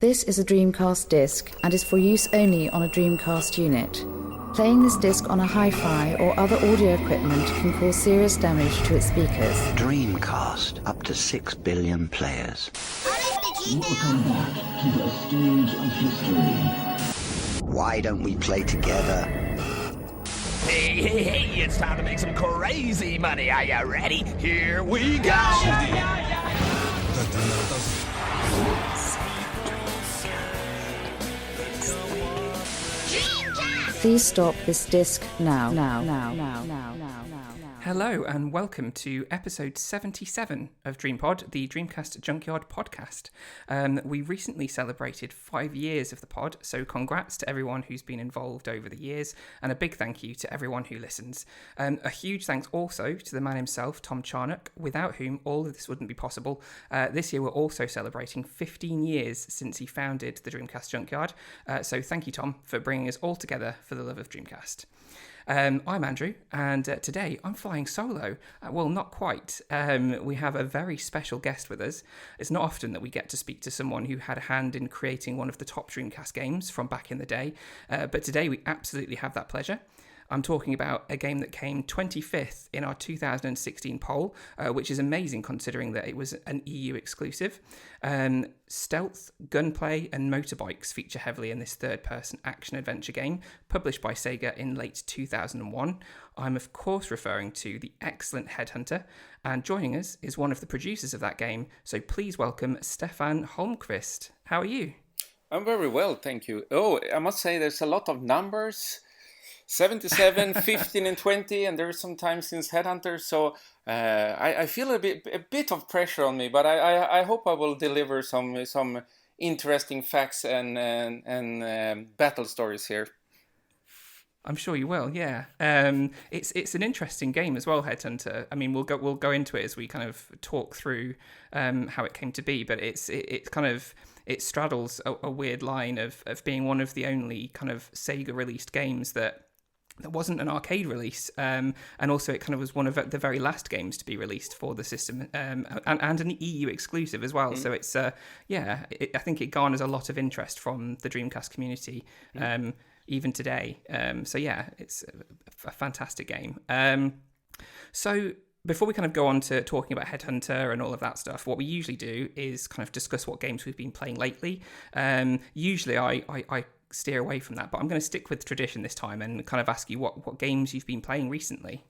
This is a Dreamcast disc and is for use only on a Dreamcast unit. Playing this disc on a hi-fi or other audio equipment can cause serious damage to its speakers. Dreamcast, up to 6 billion players. Welcome back to the stage of history. Why don't we play together? Hey, it's time to make some crazy money. Are you ready? Here we go! Please stop this disc now. Hello and welcome to episode 77 of DreamPod, the Dreamcast Junkyard podcast. We recently celebrated 5 years of the pod, so congrats to everyone who's been involved over the years, and a big thank you to everyone who listens. A huge thanks also to the man himself, Tom Charnock, without whom all of this wouldn't be possible. This year we're also celebrating 15 years since he founded the Dreamcast Junkyard, so thank you, Tom, for bringing us all together for the love of Dreamcast. I'm Andrew, and today I'm flying solo. Well, not quite. We have a very special guest with us. It's not often that we get to speak to someone who had a hand in creating one of the top Dreamcast games from back in the day, but today we absolutely have that pleasure. I'm talking about a game that came 25th in our 2016 poll, which is amazing considering that it was an EU exclusive. Stealth, gunplay, and motorbikes feature heavily in this third-person action-adventure game, published by Sega in late 2001. I'm, of course, referring to the excellent Headhunter, and joining us is one of the producers of that game, so please welcome Stefan Holmquist. How are you? I'm very well, thank you. Oh, I must say there's a lot of numbers. 77, 15, and 20, and there's some time since Headhunter, so I feel a bit of pressure on me, but I hope I will deliver some interesting facts and battle stories here. I'm sure you will, yeah. It's an interesting game as well, Headhunter. I mean, we'll go into it as we kind of talk through how it came to be, but it straddles a weird line of being one of the only kind of Sega released games that wasn't an arcade release, and also it kind of was one of the very last games to be released for the system, and an EU exclusive as well. So it's I think it garners a lot of interest from the Dreamcast community, even today. It's a fantastic game. So before we kind of go on to talking about Headhunter and all of that stuff, what we usually do is kind of discuss what games we've been playing lately. Usually I steer away from that, but I'm going to stick with tradition this time and kind of ask you what games you've been playing recently.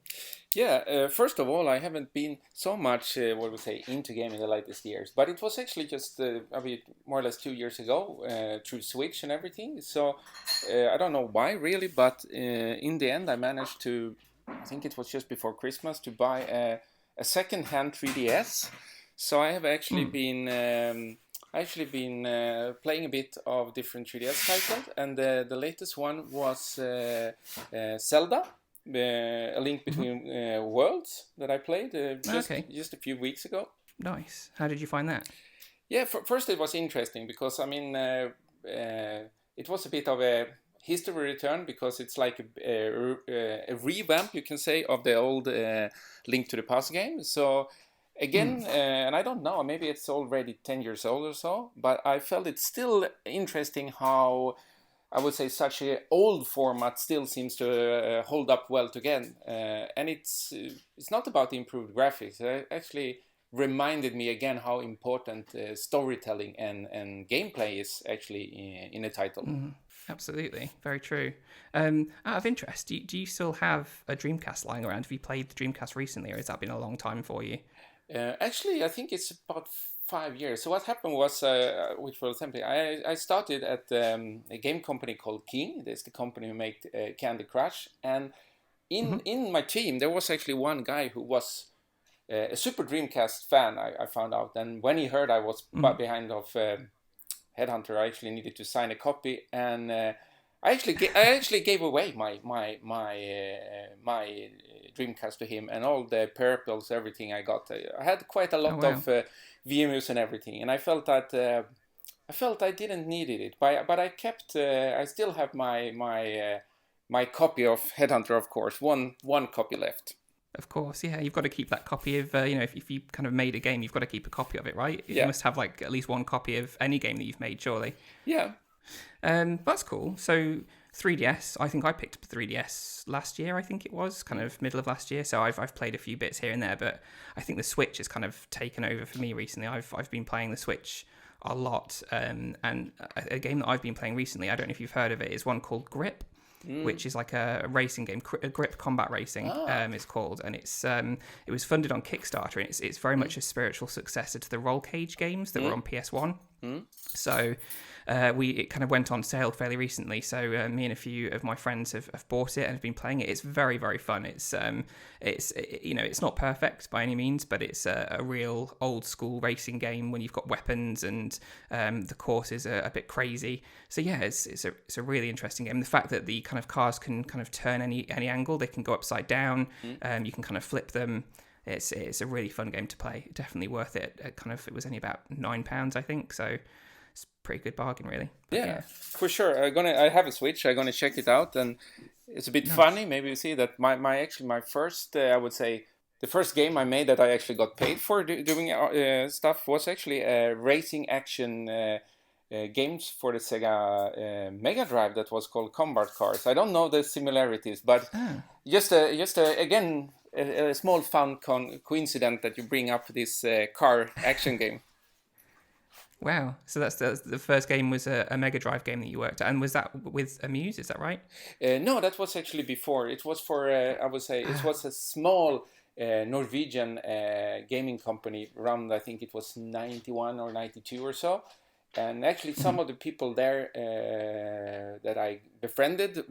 Yeah, first of all, I haven't been so much, into gaming in the latest years, but it was actually just more or less 2 years ago through Switch and everything. So I don't know why really, but in the end I managed to, I think it was just before Christmas, to buy a second-hand 3DS. So I have actually been playing a bit of different 3DS titles, and the latest one was Selda, A Link Between Worlds, that I played just a few weeks ago. Nice. How did you find that? Yeah, first it was interesting because, I mean, it was a bit of a history return because it's like a revamp, you can say, of the old Link to the Past game. So again, and I don't know, maybe it's already 10 years old or so, but I felt it's still interesting how, I would say, such an old format still seems to hold up well together. And it's not about the improved graphics. It actually reminded me again how important storytelling and gameplay is actually in a title. Absolutely, very true. Out of interest, do you still have a Dreamcast lying around? Have you played the Dreamcast recently, or has that been a long time for you? Actually, I think it's about 5 years. So what happened was, which was simply, I started at a game company called King. That's the company who made Candy Crush. And in my team, there was actually one guy who was a super Dreamcast fan, I found out. And when he heard I was behind of Headhunter, I actually needed to sign a copy. And I actually gave away my Dreamcast to him, and all the purples, everything I got. I had quite a lot of VMUs and everything, and I felt that I didn't need it, but I kept. I still have my copy of Headhunter, of course. One copy left. Of course, yeah. You've got to keep that copy of, if you kind of made a game, you've got to keep a copy of it, right? You must have like at least one copy of any game that you've made, surely. Yeah. That's cool. So 3DS, I think I picked up 3DS last year, I think it was, kind of middle of last year. So I've played a few bits here and there, but I think the Switch has kind of taken over for me recently. I've been playing the Switch a lot, and a game that I've been playing recently, I don't know if you've heard of it, is one called Grip. Which is like a racing game, Grip Combat Racing, it's called, and it was funded on Kickstarter, and it's very much a spiritual successor to the Roll Cage games that were on PS1. So it kind of went on sale fairly recently. So me and a few of my friends have bought it and have been playing it. It's very, very fun. It's not perfect by any means, but it's a real old school racing game when you've got weapons and the courses are a bit crazy. So yeah, it's a really interesting game. The fact that the kind of cars can kind of turn any angle, they can go upside down, you can kind of flip them. It's a really fun game to play. Definitely worth it. It was only about £9, I think. So it's a pretty good bargain, really. But yeah, for sure. I have a Switch. I'm gonna check it out, and it's a bit funny. Maybe you see that my first, I would say, the first game I made that I actually got paid for doing stuff was actually a racing action games for the Sega Mega Drive that was called Combat Cars. I don't know the similarities, but just again. A small fun coincidence that you bring up this car action game. Wow! So that's the first game was a Mega Drive game that you worked at, and was that with Amuse? Is that right? No, that was actually before. It was for I would say it was a small Norwegian gaming company around, I think it was 91 or 92 or so. And actually, some of the people there that I befriended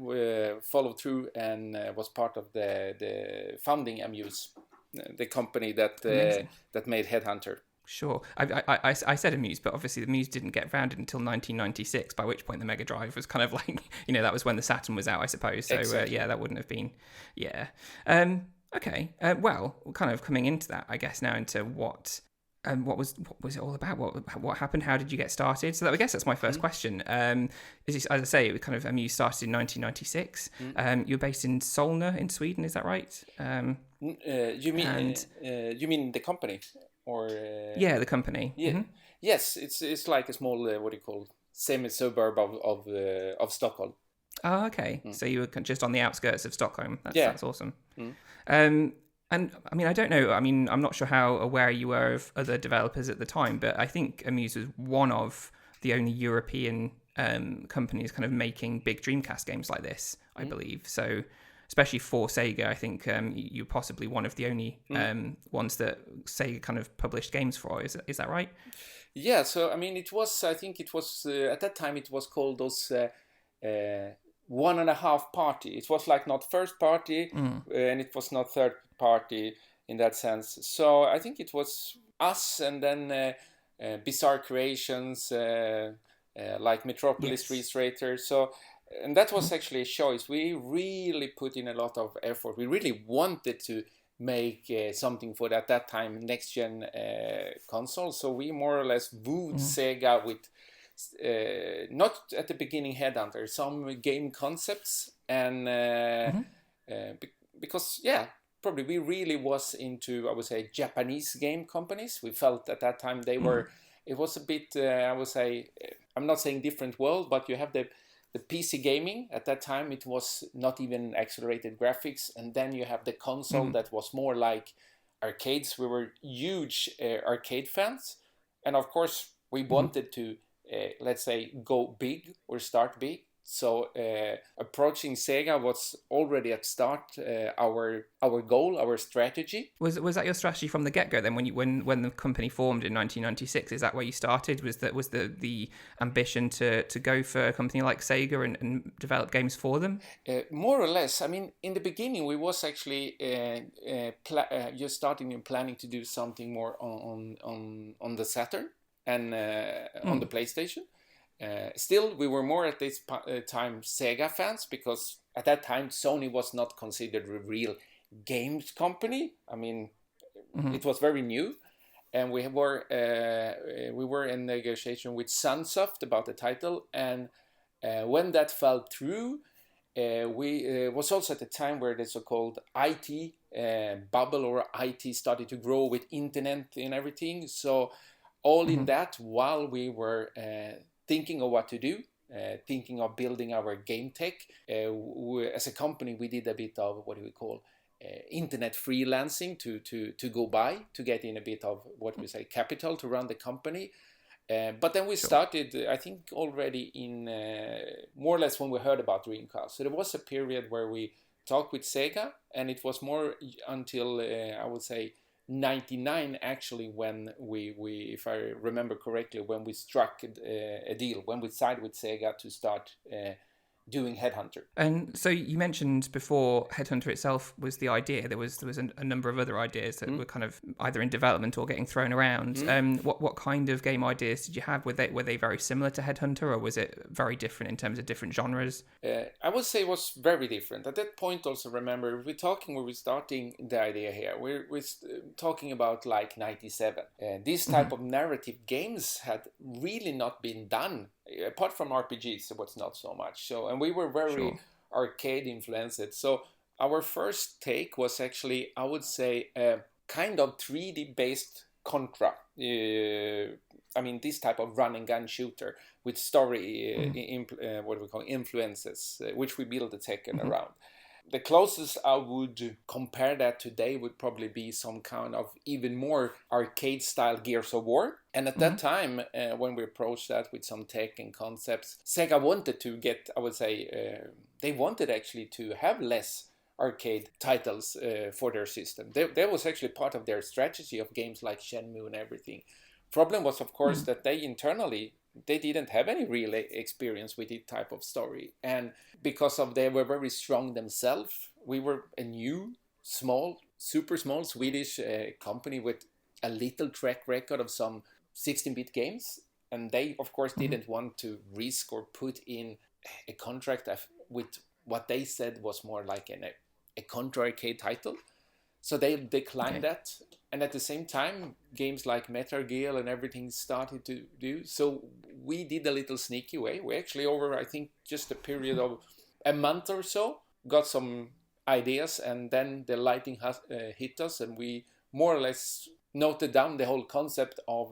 followed through and was part of the founding Amuse, the company that made Headhunter. Sure. I said Amuse, but obviously the Amuse didn't get founded until 1996, by which point the Mega Drive was kind of like, that was when the Saturn was out, I suppose. So, exactly. That wouldn't have been... Yeah. Okay. Well, kind of coming into that, I guess, now into what was it all about? What happened? How did you get started? So I guess that's my first question. As I say, it was kind of Amuse started in 1996. You were based in Solna in Sweden, is that right? You mean the company, or yeah, the company? Yeah, yes. It's like a small semi-suburb of Stockholm. Oh, okay. So you were just on the outskirts of Stockholm. That's awesome. And I mean, I don't know. I mean, I'm not sure how aware you were of other developers at the time, but I think Amuse was one of the only European companies kind of making big Dreamcast games like this, I believe. So, especially for Sega, I think you're possibly one of the only ones that Sega kind of published games for. Is that right? Yeah. So, I mean, I think it was at that time it was called those 1.5 party. It was like not first party, and it was not third party in that sense. So I think it was us, and then Bizarre Creations, like Metropolis Illustrator. So, and that was actually a choice. We really put in a lot of effort. We really wanted to make something for that time next gen console. So we more or less wooed Sega with not at the beginning Headhunter, some game concepts, and because probably we really was into, I would say, Japanese game companies. We felt at that time they were, it was a bit, I would say, I'm not saying different world, but you have the PC gaming. At that time it was not even accelerated graphics, and then you have the console that was more like arcades. We were huge arcade fans, and of course we wanted to let's say go big or start big. So approaching Sega was already at start our goal, our strategy. Was that your strategy from the get-go then? When the company formed in 1996, is that where you started? Was the ambition to go for a company like Sega and develop games for them? More or less. I mean, in the beginning, we was actually just starting and planning to do something more on the Saturn and on the PlayStation. Still, we were more at this time Sega fans, because at that time Sony was not considered a real games company. I mean, it was very new, and we were in negotiation with Sunsoft about the title, and when that fell through, we was also at the time where the so-called IT bubble or IT started to grow with internet and everything. So all in that, while we were thinking of what to do, thinking of building our game tech, as a company, we did a bit of what do we call internet freelancing to go by, to get in a bit of what we say capital to run the company. But then we started, I think, already in more or less when we heard about Dreamcast. So there was a period where we talked with Sega, and it was more until I would say 99 actually when we if I remember correctly, when we struck a deal, when we signed with Sega to start doing Headhunter. And so you mentioned before Headhunter itself was the idea. There was a number of other ideas that were kind of either in development or getting thrown around. What kind of game ideas did you have? Were they very similar to Headhunter, or was it very different in terms of different genres? I would say it was very different. At that point, also remember, we're starting the idea here. We're talking about like 97. This type of narrative games had really not been done. Apart from RPGs, it was not so much. So, and we were very arcade influenced. So our first take was actually, I would say, kind of 3D based Contra. I mean, this type of run and gun shooter with story, what we call influences, which we build the Tekken around. The closest I would compare that today would probably be some kind of even more arcade-style Gears of War. And at that time, when we approached that with some tech and concepts, Sega wanted to get, I would say, they wanted actually to have less arcade titles for their system. That was actually part of their strategy of games like Shenmue and everything. Problem was, of course, that they internally, they didn't have any real experience with this type of story. And because of they were very strong themselves, we were a new, super small Swedish company with a little track record of some 16-bit games. And they, of course, didn't want to risk or put in a contract with what they said was more like a Contra arcade title. So they declined that. And at the same time, games like Metal Gear and everything started to do. So we did a little sneaky way. We actually, over, I think, just a period of a month or so, got some ideas. And then the lighting hit us. And we more or less noted down the whole concept of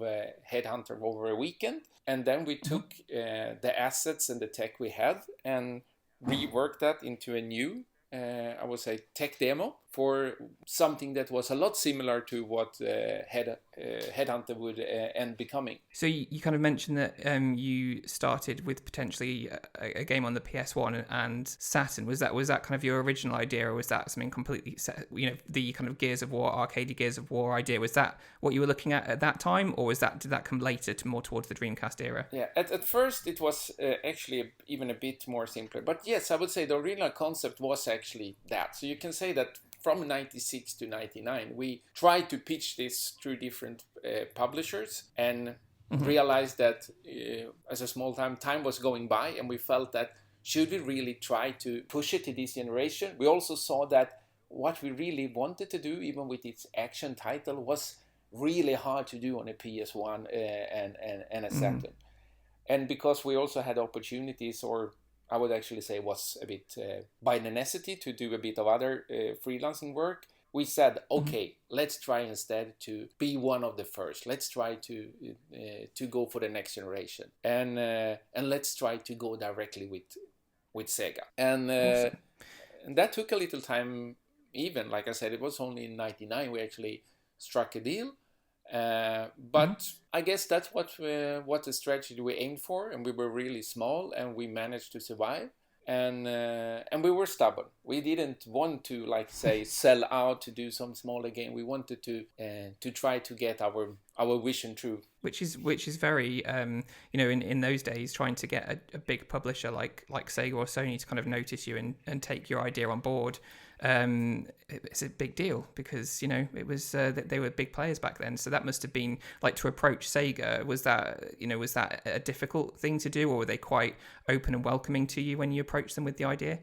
Headhunter over a weekend. And then we took the assets and the tech we had and reworked that into a new, I would say, tech demo for something that was a lot similar to what Headhunter would end becoming. So you kind of mentioned that you started with potentially a game on the PS1 and Saturn. Was that kind of your original idea, or was that something completely set, the kind of Gears of War, arcade Gears of War idea? Was that what you were looking at that time, or did that come later to more towards the Dreamcast era? Yeah, at first it was actually even a bit more simpler. But yes, I would say the original concept was actually that. So you can say that from 96 to 99, we tried to pitch this through different publishers and realized that as a small time was going by, and we felt that should we really try to push it to this generation? We also saw that what we really wanted to do, even with its action title, was really hard to do on a PS1 and a Saturn. And because we also had opportunities, or I would actually say was a bit by necessity to do a bit of other freelancing work, we said, okay, let's try instead to be one of the first. Let's try to go for the next generation, and let's try to go directly with Sega. And that took a little time. Even like I said, it was only in '99 we actually struck a deal. But I guess that's what the strategy we aimed for, and we were really small, and we managed to survive. And we were stubborn. We didn't want to, like, say, sell out to do some smaller game. We wanted to try to get our vision true. Which is very in those days, trying to get a big publisher like Sega or Sony to kind of notice you and take your idea on board. It's a big deal because it was they were big players back then. So that must have been like, to approach Sega, was that a difficult thing to do, or were they quite open and welcoming to you when you approached them with the idea?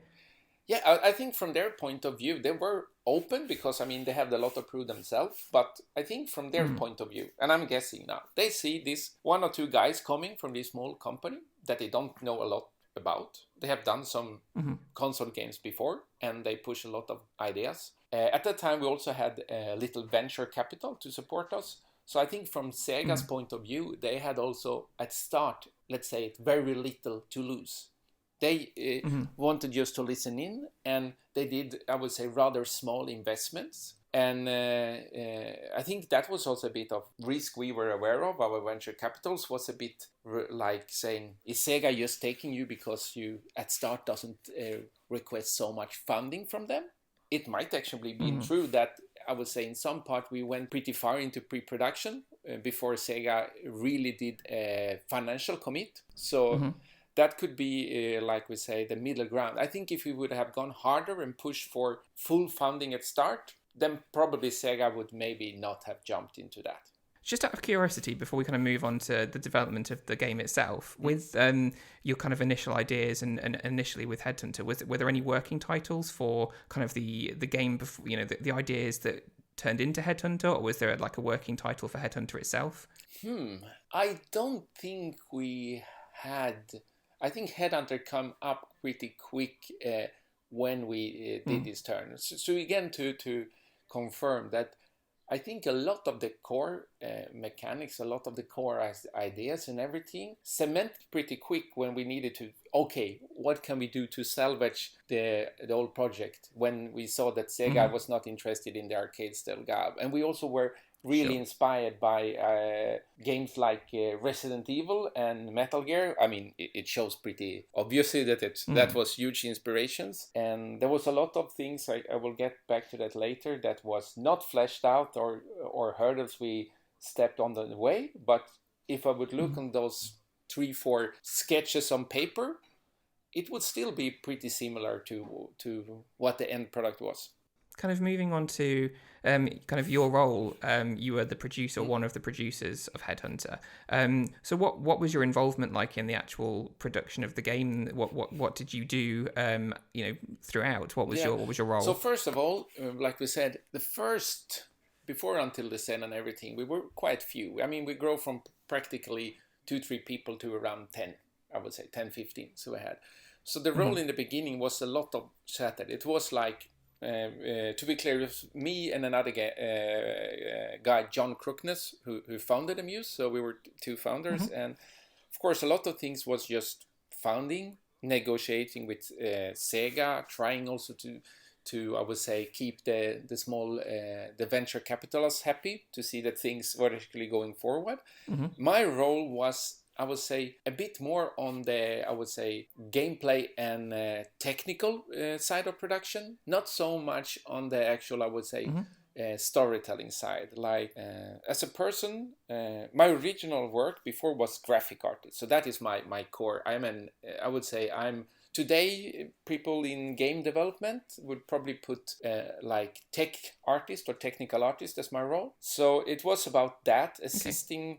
Yeah, I think from their point of view, they were open because, they have a lot to prove themselves. But I think from their point of view, and I'm guessing now, they see this one or two guys coming from this small company that they don't know a lot about. They have done some console games before, and they push a lot of ideas. At that time, we also had a little venture capital to support us. So I think from Sega's point of view, they had also at start, let's say, very little to lose. They wanted just to listen in, and they did, I would say, rather small investments. And I think that was also a bit of risk we were aware of. Our venture capitals was a bit like saying, is Sega just taking you because you at start doesn't request so much funding from them? It might actually be true that I would say in some part we went pretty far into pre-production before Sega really did a financial commit. So that could be, like we say, the middle ground. I think if we would have gone harder and pushed for full funding at start, then probably Sega would maybe not have jumped into that. Just out of curiosity, before we kind of move on to the development of the game itself, with your kind of initial ideas and initially with Headhunter, were there any working titles for kind of the game before, you know, the ideas that turned into Headhunter, or was there like a working title for Headhunter itself? I don't think we had. I think Headhunter come up pretty quick when we did this turn. So again, to confirm that, I think a lot of the core mechanics, a lot of the core ideas and everything cemented pretty quick when we needed to, okay, what can we do to salvage the old project when we saw that Sega was not interested in the arcade style GAB. And we also were really inspired by games like Resident Evil and Metal Gear. I mean, it shows pretty obviously that that was huge inspirations. And there was a lot of things, I will get back to that later, that was not fleshed out or hurdles we stepped on the way. But if I would look on those 3-4 sketches on paper, it would still be pretty similar to what the end product was. Kind of moving on to kind of your role, you were the producer, one of the producers of Headhunter. So what was your involvement like in the actual production of the game? What did you do? Throughout. What was your role? So first of all, like we said, the first before Until the Sen and everything, we were quite few. I mean, we grow from practically 2-3 people to around 10. I would say 10, 15. So we had. So the role in the beginning was a lot of shattered. It was like. To be clear, it was me and another guy, John Crookness, who founded Amuse. So we were 2 founders. And of course, a lot of things was just founding, negotiating with Sega, trying also to I would say, keep the small, the venture capitalists happy to see that things were actually going forward. My role was, I would say, a bit more on the, I would say, gameplay and technical side of production. Not so much on the actual, I would say, storytelling side. Like, as a person, my original work before was graphic artist. So that is my core. I would say I'm, today, people in game development would probably put like tech artist or technical artist as my role. So it was about that, assisting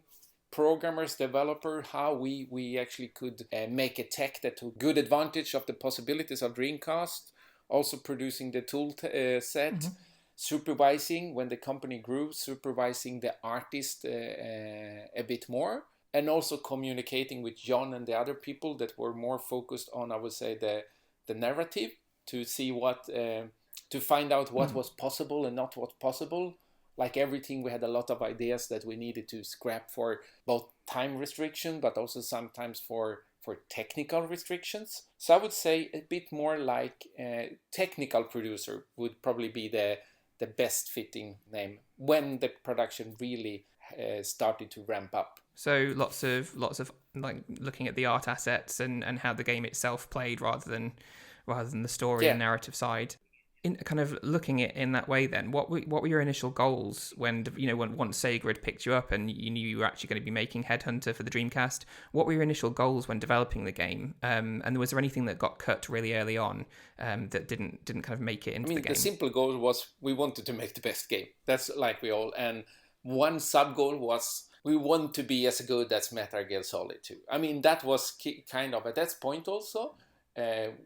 programmers, developer, how we actually could make a tech that took good advantage of the possibilities of Dreamcast, also producing the tool set, supervising when the company grew, supervising the artist a bit more, and also communicating with John and the other people that were more focused on, I would say, the narrative, to see what, to find out what was possible and not what possible. Like everything, we had a lot of ideas that we needed to scrap for both time restriction, but also sometimes for technical restrictions. So I would say a bit more like technical producer would probably be the best fitting name when the production really started to ramp up. So lots of like looking at the art assets and how the game itself played rather than the story and narrative side. In kind of looking at it in that way, then what were your initial goals when once Sega had picked you up and you knew you were actually going to be making Headhunter for the Dreamcast? What were your initial goals when developing the game? And was there anything that got cut really early on that didn't kind of make it into the game? The simple goal was we wanted to make the best game. That's like we all. And one sub goal was we want to be as good as Metal Gear Solid 2. I mean, that was kind of at that point also.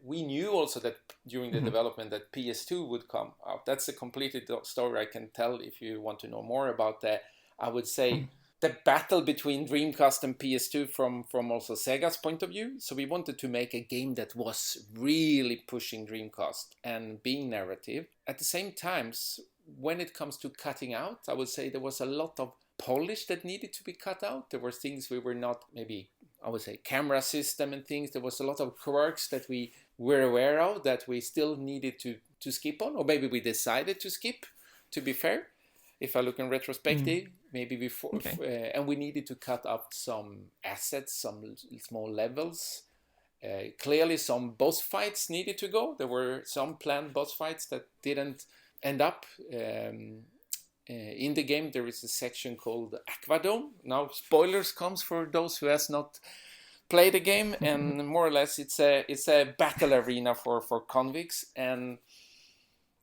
We knew also that during the development that PS2 would come out. That's a completely story I can tell if you want to know more about that. I would say the battle between Dreamcast and PS2 from also Sega's point of view. So we wanted to make a game that was really pushing Dreamcast and being narrative. At the same time, when it comes to cutting out, I would say there was a lot of polish that needed to be cut out. There were things we were not, maybe I would say camera system and things. There was a lot of quirks that we were aware of that we still needed to skip on, or maybe we decided to skip, to be fair. If I look in retrospective, maybe before, and we needed to cut up some assets, some small levels. Clearly, some boss fights needed to go. There were some planned boss fights that didn't end up. In the game, there is a section called Aqua Dome. Now, spoilers comes for those who has not played the game, and more or less, it's a battle arena for convicts, and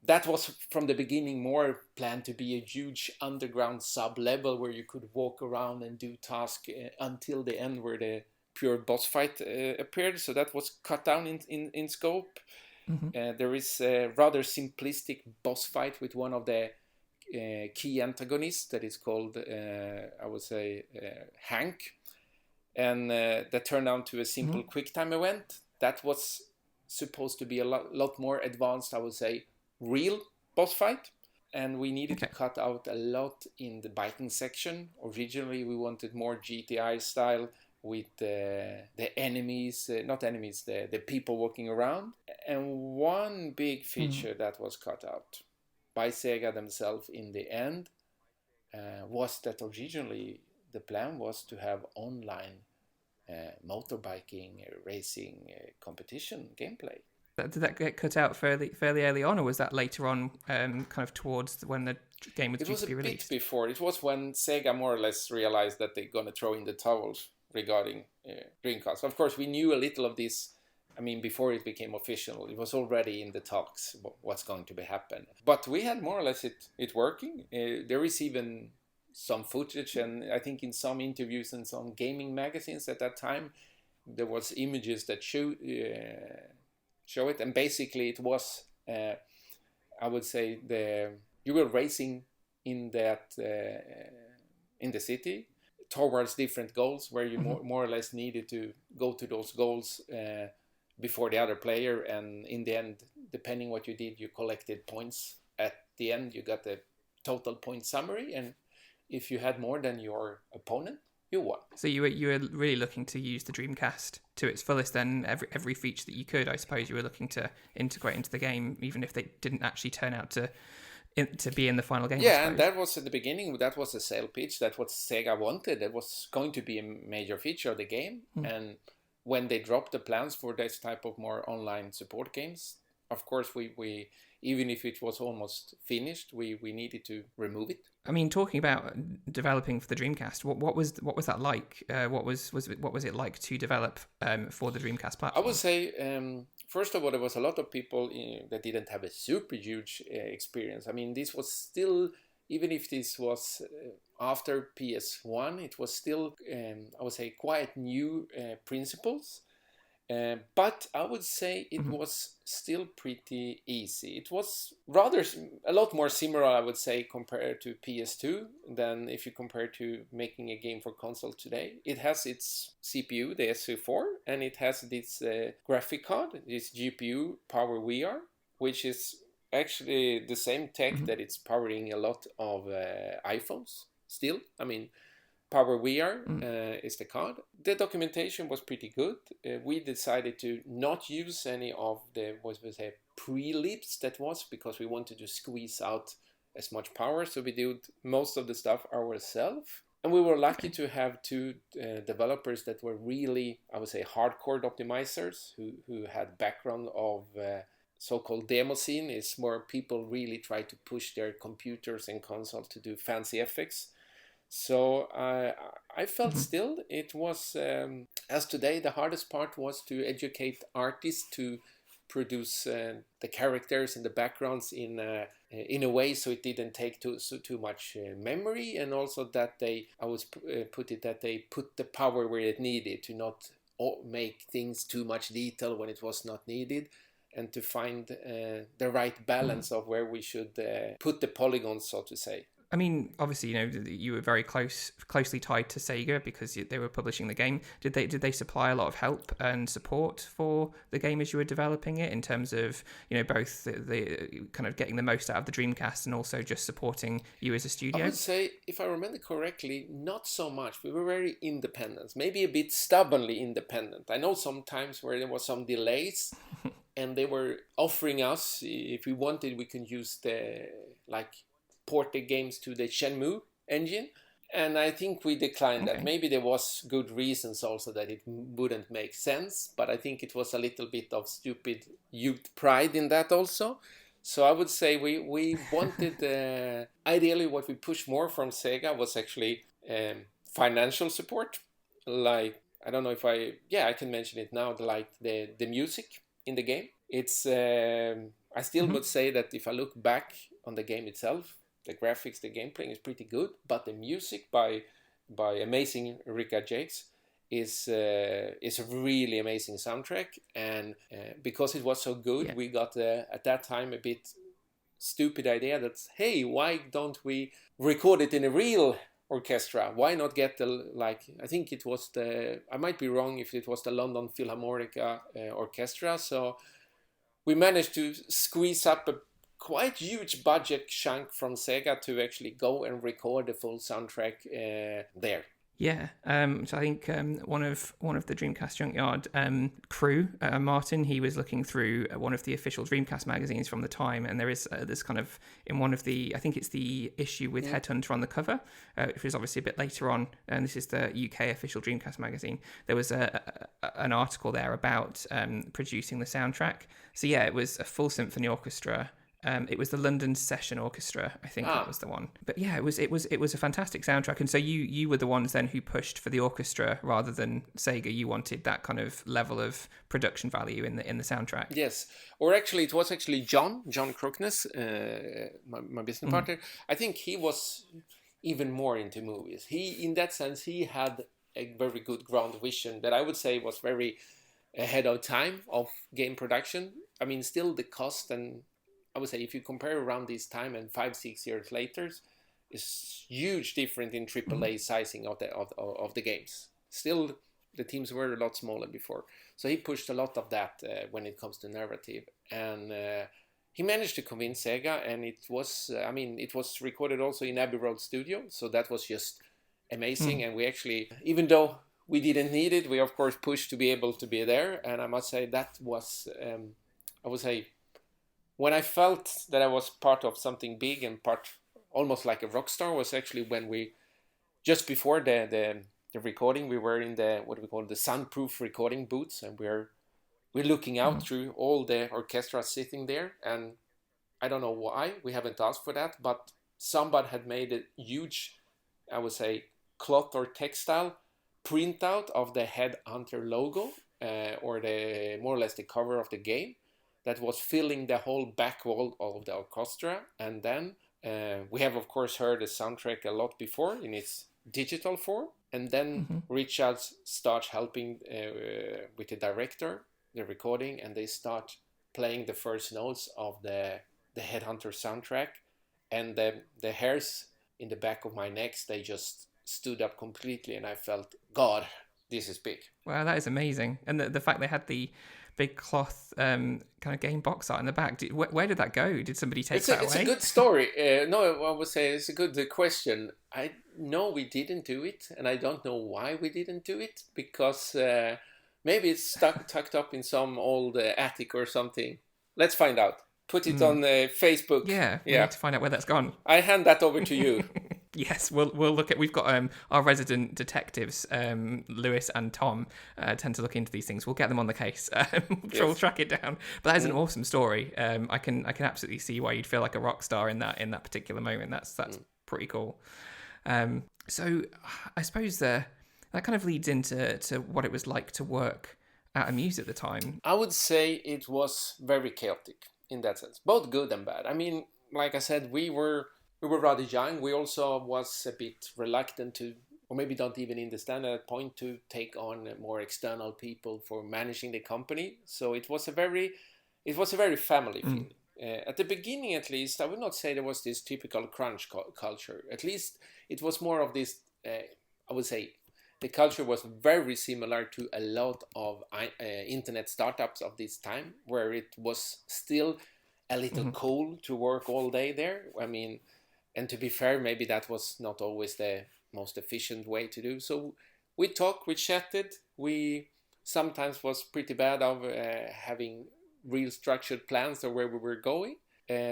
that was from the beginning more planned to be a huge underground sub-level where you could walk around and do tasks until the end where the pure boss fight appeared. So that was cut down in scope. There is a rather simplistic boss fight with one of the key antagonists that is called, I would say, Hank. And that turned out to a simple quick time event. That was supposed to be a lot more advanced, I would say, real boss fight, and we needed to cut out a lot in the biking section. Originally we wanted more GTI style with the enemies, not enemies, the people walking around. And one big feature that was cut out by Sega themselves in the end was that originally the plan was to have online motorbiking racing competition gameplay. Did that get cut out fairly early on, or was that later on, kind of towards when the game was due to be released? It was a bit before. It was when Sega more or less realized that they're going to throw in the towels regarding Dreamcast. Of course, we knew a little of this, I mean, before it became official. It was already in the talks what's going to happen. But we had more or less it working. There is even some footage, and I think in some interviews and some gaming magazines at that time, there was images that show it, and basically it was, I would say, you were racing in that in the city towards different goals where you more or less needed to go to those goals before the other player, and in the end, depending what you did, you collected points. At the end, you got the total point summary, and if you had more than your opponent, you won. So you were really looking to use the Dreamcast to its fullest. Then every feature that you could, I suppose, you were looking to integrate into the game, even if they didn't actually turn out to be in the final game. Yeah, and that was at the beginning. That was a sale pitch. That's what Sega wanted. That was going to be a major feature of the game. And when they dropped the plans for this type of more online support games, of course, we even if it was almost finished, we needed to remove it. I mean, talking about developing for the Dreamcast, what was that like? What was it like to develop for the Dreamcast platform? I would say, first of all, there was a lot of people that didn't have a super huge experience. I mean, this was still, even if this was after PS1, it was still, I would say, quite new principles. But I would say it was still pretty easy. It was rather a lot more similar, I would say, compared to PS2 than if you compare to making a game for console today. It has its CPU, the SU4, and it has this graphic card, this GPU Power VR, which is actually the same tech that it's powering a lot of iPhones still. I mean, Power VR is the card. The documentation was pretty good. We decided to not use any of the pre-lips that was, because we wanted to squeeze out as much power. So we did most of the stuff ourselves. And we were lucky to have two developers that were really, I would say, hardcore optimizers who had background of so-called demo scene. Is more people really try to push their computers and console to do fancy effects. So I felt still it was, as today, the hardest part was to educate artists to produce the characters and the backgrounds in a way so it didn't take too much memory, and also that they put the power where it needed, to not make things too much detail when it was not needed, and to find the right balance of where we should put the polygons, so to say. I mean, obviously, you were very closely tied to Sega because they were publishing the game. Did they supply a lot of help and support for the game as you were developing it in terms of, both the kind of getting the most out of the Dreamcast and also just supporting you as a studio? I would say, if I remember correctly, not so much. We were very independent, maybe a bit stubbornly independent. I know sometimes where there was some delays and they were offering us, if we wanted, we could use port the games to the Shenmue engine. And I think we declined that. Maybe there was good reasons also that it wouldn't make sense, but I think it was a little bit of stupid youth pride in that also. So I would say we wanted, ideally what we pushed more from Sega was actually financial support. Like, I don't know if I can mention it now, like the music in the game. It's, I still would say that if I look back on the game itself, the graphics, the gameplay is pretty good, but the music by amazing Rika Jakes is a really amazing soundtrack. And because it was so good, we got at that time a bit stupid idea that, hey, why don't we record it in a real orchestra? Why not get I think it was I might be wrong if it was the London Philharmonic Orchestra. So we managed to squeeze up a quite huge budget chunk from Sega to actually go and record the full soundtrack there. Yeah, so I think one of the Dreamcast Junkyard crew, Martin, he was looking through one of the official Dreamcast magazines from the time, and there is this kind of, in one of the, I think it's the issue with Headhunter on the cover, which was obviously a bit later on, and this is the UK official Dreamcast magazine. There was an article there about producing the soundtrack. So yeah, it was a full symphony orchestra. It was the London Session Orchestra, I think that was the one. But yeah, it was a fantastic soundtrack. And so you were the ones then who pushed for the orchestra rather than Sega. You wanted that kind of level of production value in the soundtrack. Yes, or actually, it was actually John Crookness, my business partner. I think he was even more into movies. In that sense, he had a very good ground vision that I would say was very ahead of time of game production. I mean, still the cost, and I would say if you compare around this time and 5-6 years later, is huge different in AAA sizing of the games. Still, the teams were a lot smaller before, so he pushed a lot of that when it comes to narrative, and he managed to convince Sega, and it was recorded also in Abbey Road Studio, so that was just amazing. And we actually, even though we didn't need it, we of course pushed to be able to be there, and I must say that was, I would say, when I felt that I was part of something big and part almost like a rock star was actually when we, just before the recording, we were in the, what we call the soundproof recording booths, and we're looking out through all the orchestra sitting there, and I don't know why, we haven't asked for that, but somebody had made a huge, I would say, cloth or textile printout of the Headhunter logo, or the more or less the cover of the game, that was filling the whole back wall of the orchestra. And then we have of course heard the soundtrack a lot before in its digital form, and then Richard starts helping with the director, the recording, and they start playing the first notes of the Headhunter soundtrack, and the hairs in the back of my neck, they just stood up completely, and I felt, God, this is big. Wow, that is amazing. And the fact they had the big cloth kind of game box art in the back. Where did that go? Did somebody take that away? It's a good story. No, I would say it's a good question. I know we didn't do it, and I don't know why we didn't do it, because maybe it's tucked up in some old attic or something. Let's find out. Put it on Facebook. Yeah, we need to find out where that's gone. I hand that over to you. Yes, we'll look at. We've got our resident detectives, Lewis and Tom, tend to look into these things. We'll get them on the case. We'll track it down. But that is an awesome story. I can absolutely see why you'd feel like a rock star in that particular moment. That's pretty cool. So I suppose that kind of leads into what it was like to work at Amuse at the time. I would say it was very chaotic in that sense, both good and bad. I mean, like I said, we were rather young. We also was a bit reluctant to, or maybe don't even understand at that point, to take on more external people for managing the company. So it was a very family feeling. At the beginning, at least, I would not say there was this typical crunch culture. At least it was more of this, I would say, the culture was very similar to a lot of internet startups of this time, where it was still a little cool to work all day there. I mean, and to be fair, maybe that was not always the most efficient way to do. So we talked, we chatted, we sometimes was pretty bad of having real structured plans of where we were going.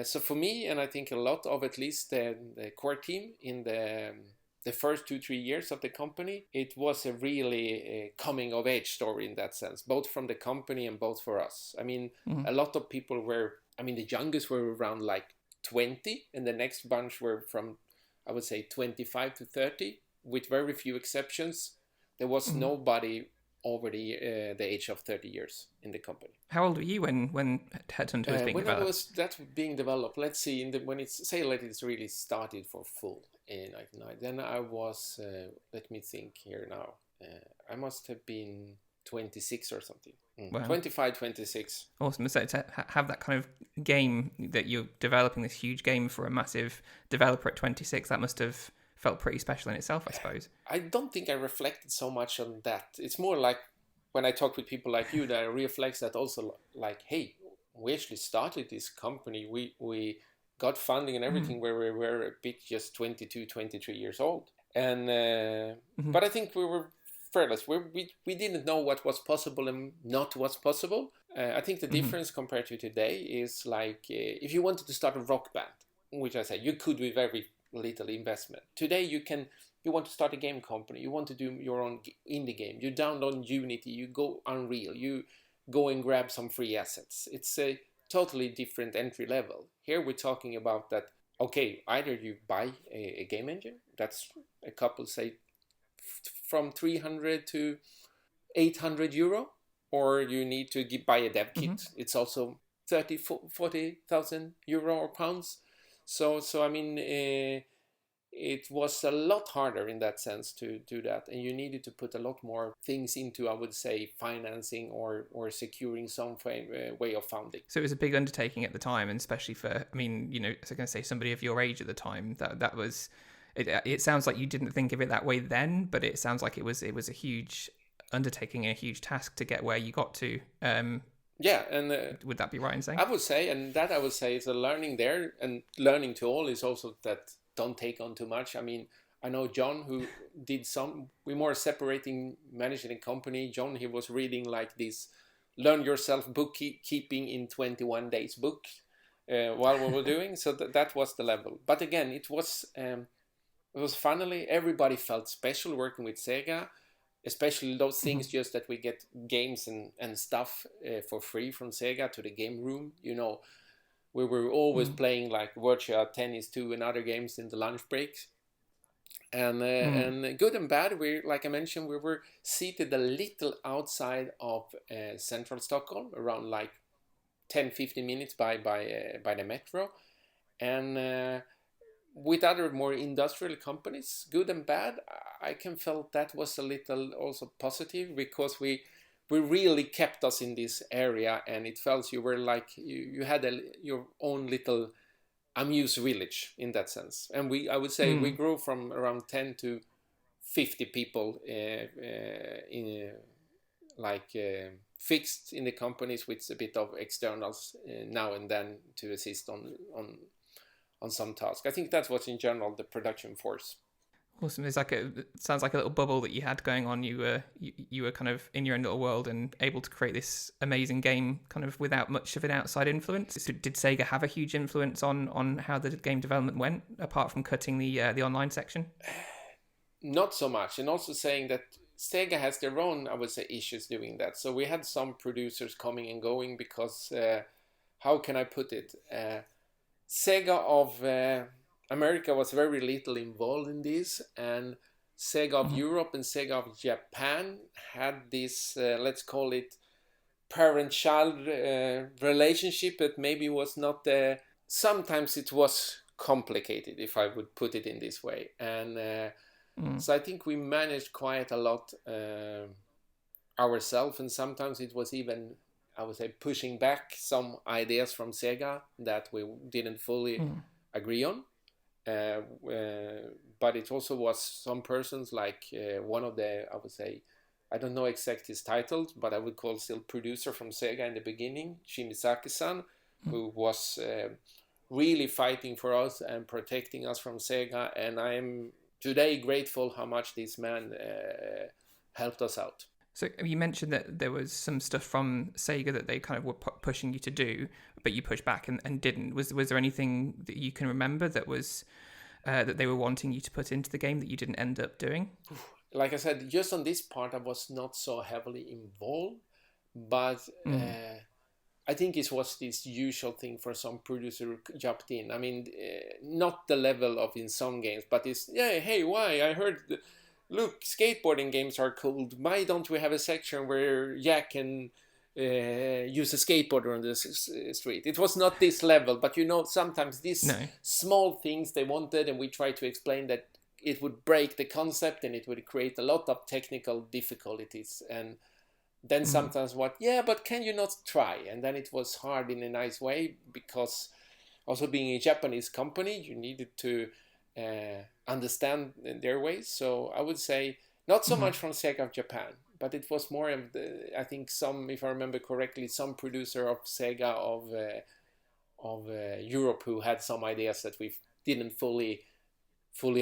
So for me, and I think a lot of at least the core team in the first 2-3 years of the company, it was a really coming of age story in that sense, both from the company and both for us. I mean, a lot of people were, I mean, the youngest were around like 20, and the next bunch were from, I would say, 25 to 30, with very few exceptions. There was nobody over the age of 30 years in the company. How old were you when Headhunter was being developed? When that being developed, let's see, when it's say like it's really started for full in 1999, then I was, let me think here now, I must have been 26 or something. Wow. 25, 26. Awesome. So to have that kind of game that you're developing, this huge game for a massive developer at 26, that must have felt pretty special in itself, I suppose. I don't think I reflected so much on that. It's more like when I talk with people like you that I reflect that also, like, hey, we actually started this company. We got funding and everything where we were a bit just 22, 23 years old. And but I think we were fearless. We didn't know what was possible and not what's possible. I think the difference compared to today is like if you wanted to start a rock band, which I said you could with very little investment. Today you want to start a game company, you want to do your own indie game, you download Unity, you go Unreal, you go and grab some free assets. It's a totally different entry level. Here we're talking about that, okay, either you buy a game engine, that's a couple, say, from 300 to 800 euro, or you need to buy a dev kit. It's also 30, 40,000 euro or pounds. So I mean, it was a lot harder in that sense to do that, and you needed to put a lot more things into, I would say, financing or securing some way of funding. So it was a big undertaking at the time, and especially for, I mean, you know, I was going to say somebody of your age at the time. That was. It sounds like you didn't think of it that way then, but it sounds like it was a huge undertaking and a huge task to get where you got to. Yeah, and would that be right in saying? I would say, and that I would say is a learning there, and learning to all is also that don't take on too much. I mean, I know John, who did we're more separating managing a company. John, he was reading like this learn yourself bookkeeping in 21 days book while we were doing. So that was the level. But again, it was finally, everybody felt special working with Sega, especially those things just that we get games and stuff for free from Sega to the game room. You know, we were always playing like Virtua Tennis 2 and other games in the lunch breaks. And good and bad, like I mentioned, we were seated a little outside of central Stockholm, around like 10-15 minutes by the metro. And with other more industrial companies, good and bad, I can feel that was a little also positive, because we really kept us in this area, and it felt you were like you had your own little amuse village in that sense. And I would say we grew from around 10 to 50 people fixed in the companies, with a bit of externals now and then to assist on some task. I think that's what's in general the production force. Awesome. It sounds like a little bubble that you had going on. You were kind of in your own little world and able to create this amazing game kind of without much of an outside influence. So did Sega have a huge influence on how the game development went, apart from cutting the online section? Not so much, and also saying that Sega has their own, I would say, issues doing that. So we had some producers coming and going because, how can I put it? Sega of America was very little involved in this, and Sega of Europe and Sega of Japan had this, let's call it, parent-child relationship that maybe was not, sometimes it was complicated, if I would put it in this way. And so I think we managed quite a lot ourselves, and sometimes it was even I would say, pushing back some ideas from Sega that we didn't fully agree on. But it also was some persons like one of the, I would say, I don't know exact his title, but I would call still producer from Sega in the beginning, Shimizaki-san, who was really fighting for us and protecting us from Sega. And I'm today grateful how much this man helped us out. So you mentioned that there was some stuff from Sega that they kind of were pushing you to do, but you pushed back and didn't. Was there anything that you can remember that was that they were wanting you to put into the game that you didn't end up doing? Like I said, just on this part, I was not so heavily involved, but I think it was this usual thing for some producer who jumped in. I mean, not the level of in some games, but it's, yeah, hey, why? I heard... Look, skateboarding games are cool. Why don't we have a section where Jack can use a skateboarder on the street? It was not this level, but sometimes these small things they wanted, and we tried to explain that it would break the concept and it would create a lot of technical difficulties. And then sometimes but can you not try? And then it was hard in a nice way, because also being a Japanese company, you needed to understand their ways. So I would say not so much from Sega of Japan, but it was more of I think some, if I remember correctly, some producer of Sega of Europe who had some ideas that we didn't fully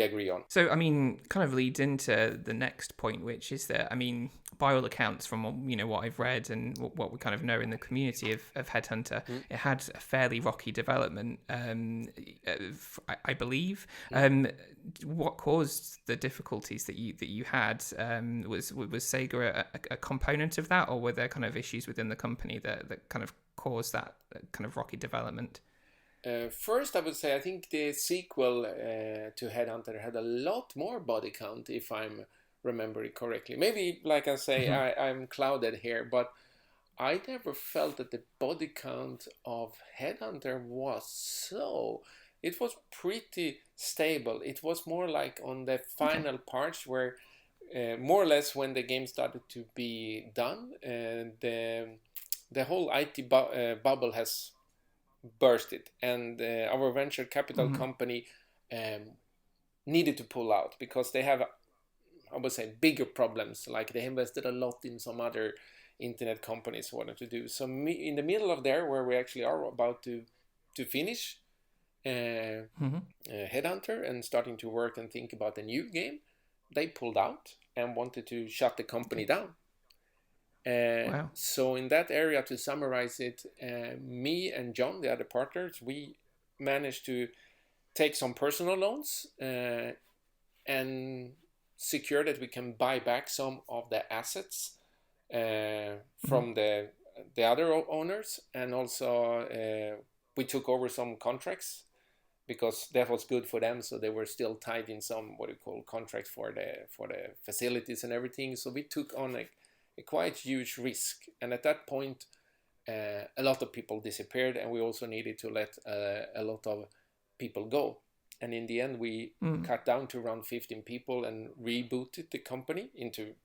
agree on. So, I mean, kind of leads into the next point, which is that, I mean, by all accounts, from what I've read and what we kind of know in the community of Headhunter, it had a fairly rocky development, I believe. What caused the difficulties that you had? Was Sega a component of that, or were there kind of issues within the company that kind of caused that kind of rocky development? First, I would say I think the sequel to Headhunter had a lot more body count, if I'm remembering correctly. Maybe, like I say, I'm clouded here, but I never felt that the body count of Headhunter was so... It was pretty stable. It was more like on the final parts where, more or less when the game started to be done, the whole IT bubble has bursted, and our venture capital company needed to pull out because they have, I would say, bigger problems. Like they invested a lot in some other internet companies wanted to do. So in the middle of there, where we actually are about to finish Headhunter and starting to work and think about a new game, they pulled out and wanted to shut the company down. Wow. So in that area, to summarize it, me and John, the other partners, we managed to take some personal loans and secure that we can buy back some of the assets from the other owners, and also we took over some contracts because that was good for them. So they were still tied in some contracts for the facilities and everything. So we took on a quite huge risk, and at that point a lot of people disappeared, and we also needed to let a lot of people go, and in the end we cut down to around 15 people and rebooted the company into,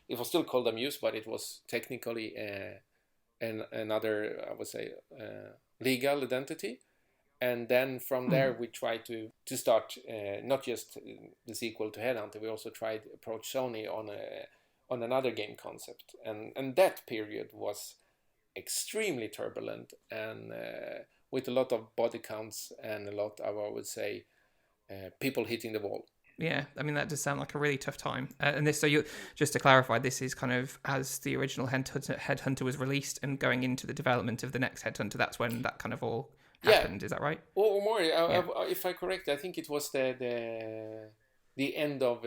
it was still called Amuse, but it was technically another, I would say, legal identity. And then from there we tried to start not just the sequel to Headhunter, we also tried to approach Sony on another game concept, and that period was extremely turbulent, and with a lot of body counts and a lot of, I would say, people hitting the wall. Yeah, I mean, that does sound like a really tough time. And this, so you, just to clarify, this is kind of as the original Headhunter was released and going into the development of the next Headhunter, that's when that kind of all happened, is that right? Or more, if I correct, I think it was the end of...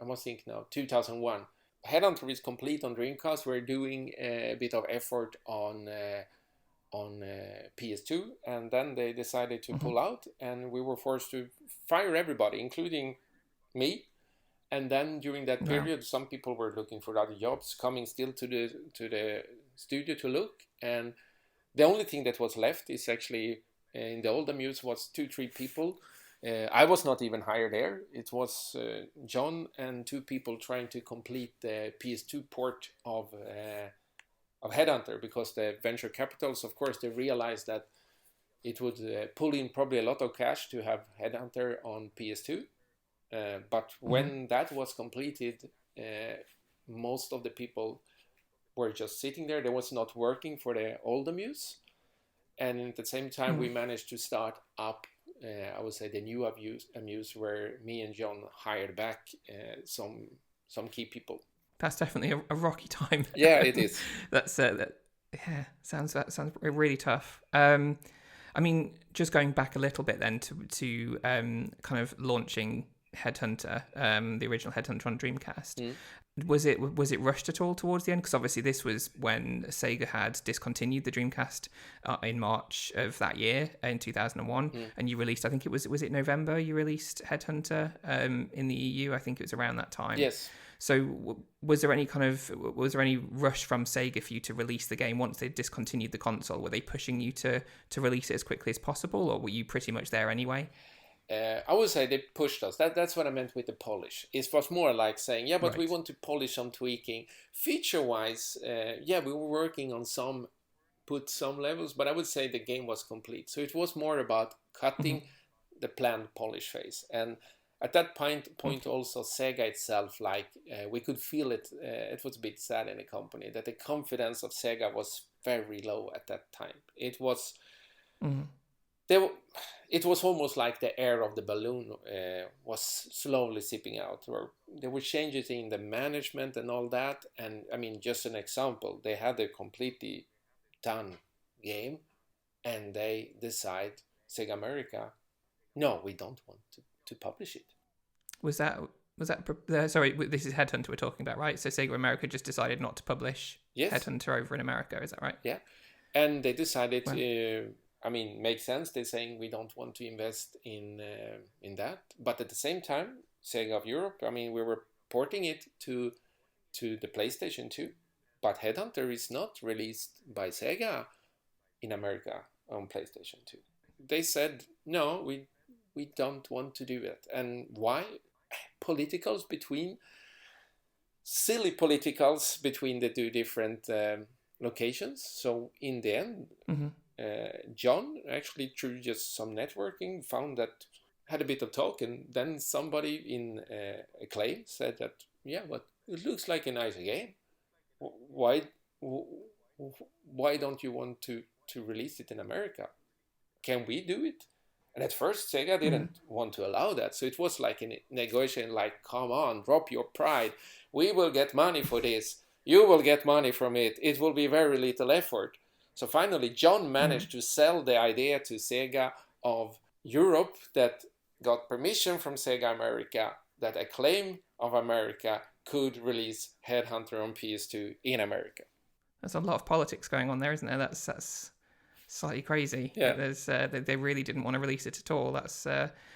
I must think now, 2001. Headhunter is complete on Dreamcast. We're doing a bit of effort on PS2, and then they decided to pull out, and we were forced to fire everybody, including me. And then during that period, some people were looking for other jobs, coming still to the studio to look, and the only thing that was left is actually in the old Amuse was 2-3 people. I was not even hired there. It was John and 2 people trying to complete the PS2 port of Headhunter, because the venture capitals, of course, they realized that it would pull in probably a lot of cash to have Headhunter on PS2. But when that was completed, most of the people were just sitting there. They was not working for the old Amuse. And at the same time, we managed to start up, I would say, the new Amuse, where me and John hired back some key people. That's definitely a rocky time. Yeah, it is. Sounds really tough. I mean, just going back a little bit then to kind of launching Headhunter, the original Headhunter on Dreamcast. Was it rushed at all towards the end? Because obviously this was when Sega had discontinued the Dreamcast in March of that year, in 2001, and you released, I think was it November you released Headhunter in the EU? I think it was around that time. Yes. So was there any rush from Sega for you to release the game once they discontinued the console? Were they pushing you to release it as quickly as possible, or were you pretty much there anyway? I would say they pushed us. That's what I meant with the polish. It was more like saying, yeah, but we want to polish some tweaking. Feature-wise, we were working on some levels, but I would say the game was complete. So it was more about cutting the planned polish phase. And at that point also, Sega itself, we could feel it. It was a bit sad in the company that the confidence of Sega was very low at that time. It was... It was almost like the air of the balloon was slowly sipping out. Or there were changes in the management and all that. And I mean, just an example, they had a completely done game, and they decide, Sega America, no, we don't want to publish it. Was that sorry, this is Headhunter we're talking about, right? So Sega America just decided not to publish Headhunter over in America, is that right? Yeah, and they decided. Wow. Makes sense. They're saying we don't want to invest in that, but at the same time, Sega of Europe. We were porting it to the PlayStation 2, but Headhunter is not released by Sega in America on PlayStation 2. They said no, we don't want to do it, and why? Silly politicals between the two different locations. So in the end. John actually, through just some networking, had a bit of talk, and then somebody in Acclaim said that, yeah, but it looks like a nice game. Why don't you want to release it in America? Can we do it? And at first, Sega didn't want to allow that. So it was like a negotiation, like, come on, drop your pride. We will get money for this. You will get money from it. It will be very little effort. So finally, John managed to sell the idea to Sega of Europe, that got permission from Sega America, that Acclaim of America could release Headhunter on PS2 in America. There's a lot of politics going on there, isn't there? That's slightly crazy. Yeah. They really didn't want to release it at all.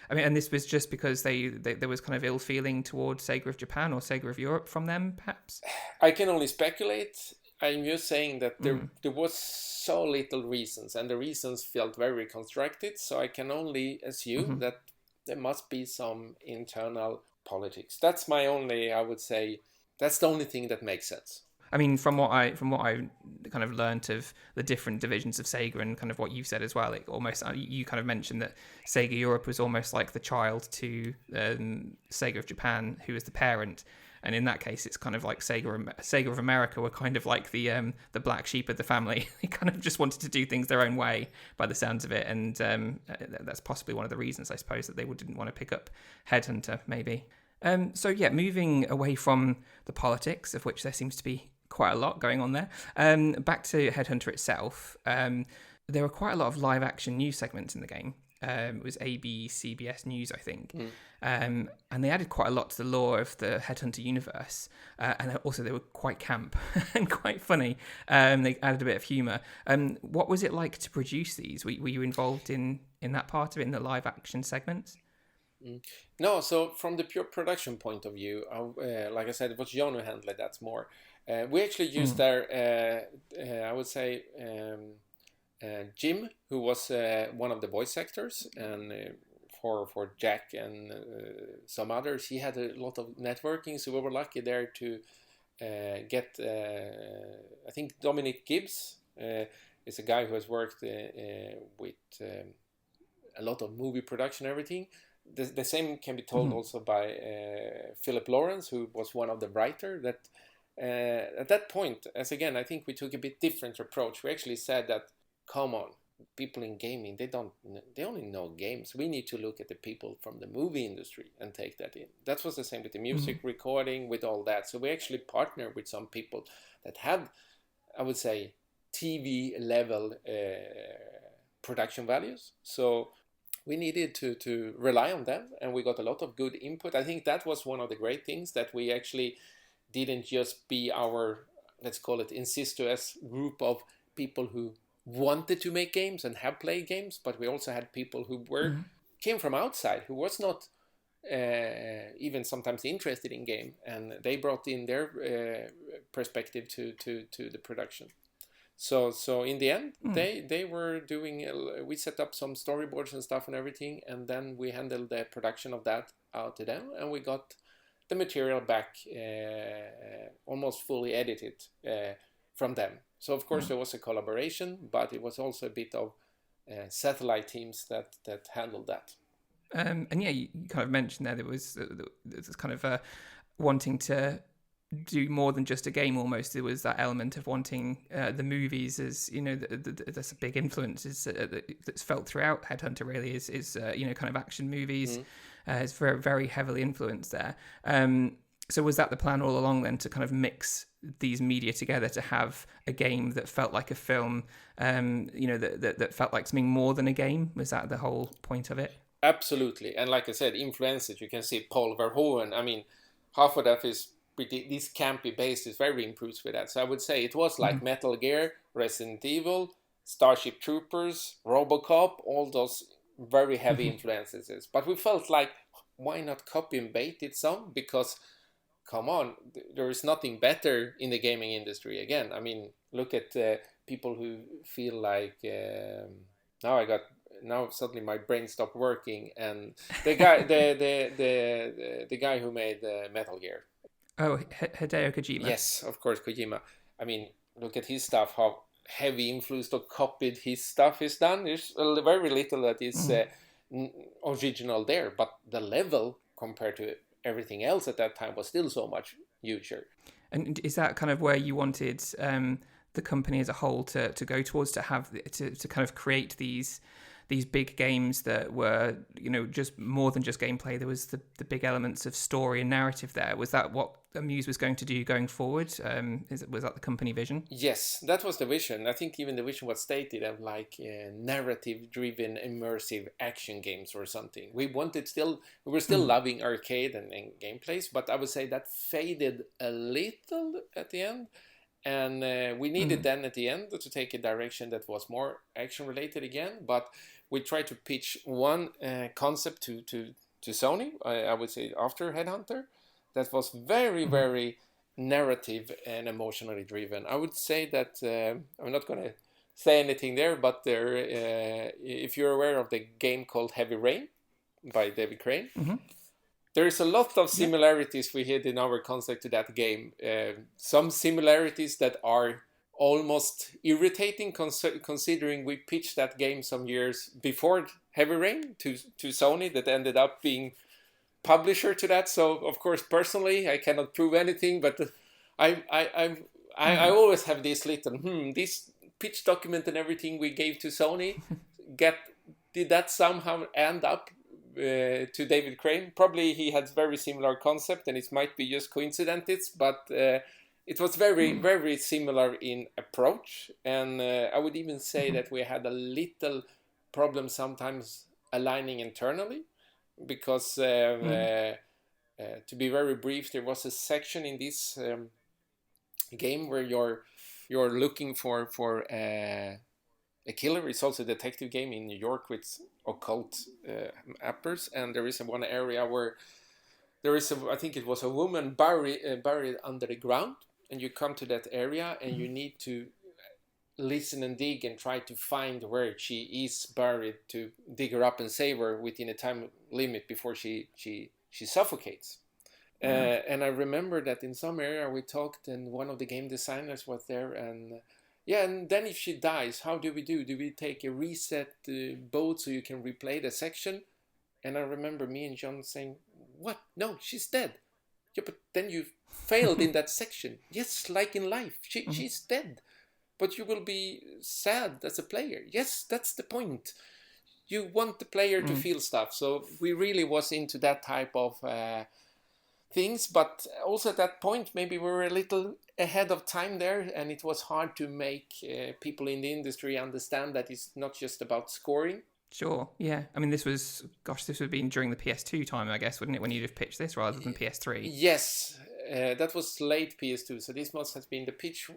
And this was just because there was kind of ill feeling towards Sega of Japan or Sega of Europe from them, perhaps? I can only speculate. I'm just saying that there was so little reasons, and the reasons felt very constructed, so I can only assume that there must be some internal politics. That's my only, I would say, that's the only thing that makes sense. I mean, from what I kind of learnt of the different divisions of Sega, and kind of what you've said as well, you kind of mentioned that Sega Europe was almost like the child to Sega of Japan, who was the parent. And in that case, it's kind of like Sega of America were kind of like the black sheep of the family. They kind of just wanted to do things their own way, by the sounds of it. And that's possibly one of the reasons, I suppose, that they didn't want to pick up Headhunter, maybe. Moving away from the politics, of which there seems to be quite a lot going on there, back to Headhunter itself. There were quite a lot of live-action news segments in the game. It was CBS News, I think. And they added quite a lot to the lore of the Headhunter universe. And also they were quite camp and quite funny. They added a bit of humour. What was it like to produce these? Were you involved in that part of it, in the live action segments? No, so from the pure production point of view, like I said, it was John who handled that more. We actually used their, I would say, Jim, who was one of the voice actors, and for Jack and some others, he had a lot of networking, so we were lucky there to get, I think Dominic Gibbs is a guy who has worked with a lot of movie production and everything. The same can be told also by Philip Lawrence, who was one of the writers. That at that point, as again, I think we took a bit different approach. We actually said that, come on, people in gaming, they only know games. We need to look at the people from the movie industry and take that in. That was the same with the music recording, with all that. So we actually partnered with some people that had, I would say, TV level production values. So we needed to rely on them, and we got a lot of good input. I think that was one of the great things, that we actually didn't just be our, let's call it, incestuous group of people who wanted to make games and have played games, but we also had people who came from outside, who was not even sometimes interested in game, and they brought in their perspective to the production. So in the end, they were doing, we set up some storyboards and stuff and everything, and then we handled the production of that out to them, and we got the material back almost fully edited from them. So of course there was a collaboration, but it was also a bit of satellite teams that handled that. And yeah, you kind of mentioned there was kind of wanting to do more than just a game. Almost, there was that element of wanting the movies, as you know, that's a big influence that's felt throughout Headhunter. Really, is you know, kind of action movies. It's very, very heavily influenced there. So was that the plan all along then, to kind of mix these media together to have a game that felt like a film, you know, that felt like something more than a game? Was that the whole point of it? Absolutely. And like I said, influences, you can see Paul Verhoeven. I mean, half of that is pretty, this campy base is very improved with that. So I would say it was like Metal Gear, Resident Evil, Starship Troopers, RoboCop, all those very heavy influences. But we felt like, why not copy and bait it some? Because come on, there is nothing better in the gaming industry. Again, I mean, look at people who feel like now suddenly my brain stopped working, and the guy the guy who made Metal Gear. Oh, Hideo Kojima. Yes, of course, Kojima. I mean, look at his stuff, how heavy influenced or copied his stuff is done. There's very little that is original there, but the level compared to everything else at that time was still so much huger. And is that kind of where you wanted the company as a whole to go towards, to have to kind of create these big games that were, you know, just more than just gameplay? There was the big elements of story and narrative there. Was that what Amuse was going to do going forward? Was that the company vision? Yes, that was the vision. I think even the vision was stated of like narrative-driven, immersive action games or something. We were still loving arcade and gameplays, but I would say that faded a little at the end. And we needed then at the end to take a direction that was more action related again, but we tried to pitch one concept to Sony, I would say after Headhunter, that was very, very narrative and emotionally driven. I would say that, I'm not going to say anything there, but if you're aware of the game called Heavy Rain by David Crane, there is a lot of similarities we had in our concept to that game. Some similarities that are almost irritating, considering we pitched that game some years before Heavy Rain to Sony, that ended up being publisher to that. So of course, personally, I cannot prove anything, but I always have this little this pitch document and everything we gave to Sony. Did that somehow end up to David Crane? Probably he had very similar concept, and it might be just coincidences, but it was very, very similar in approach. And I would even say that we had a little problem sometimes aligning internally, because to be very brief, there was a section in this game where you're looking for a killer. It's also a detective game in New York with occult appers, and there is one area where there is I think it was a woman buried under the ground, and you come to that area and you need to listen and dig and try to find where she is buried, to dig her up and save her within a time limit before she suffocates. And I remember that in some area we talked, and one of the game designers was there, and and then if she dies, how do we do? Do we take a reset boat so you can replay the section? And I remember me and John saying, "What? No, she's dead." Yeah, but then you failed in that section. Yes, like in life, she's dead, but you will be sad as a player. Yes, that's the point. You want the player to feel stuff. So we really was into that type of things, but also at that point maybe we were a little ahead of time there, and it was hard to make people in the industry understand that it's not just about scoring. Sure, yeah. I mean, this would have been during the PS2 time, I guess, wouldn't it, when you'd have pitched this rather than PS3? Yes, that was late PS2, so this must have been, the pitch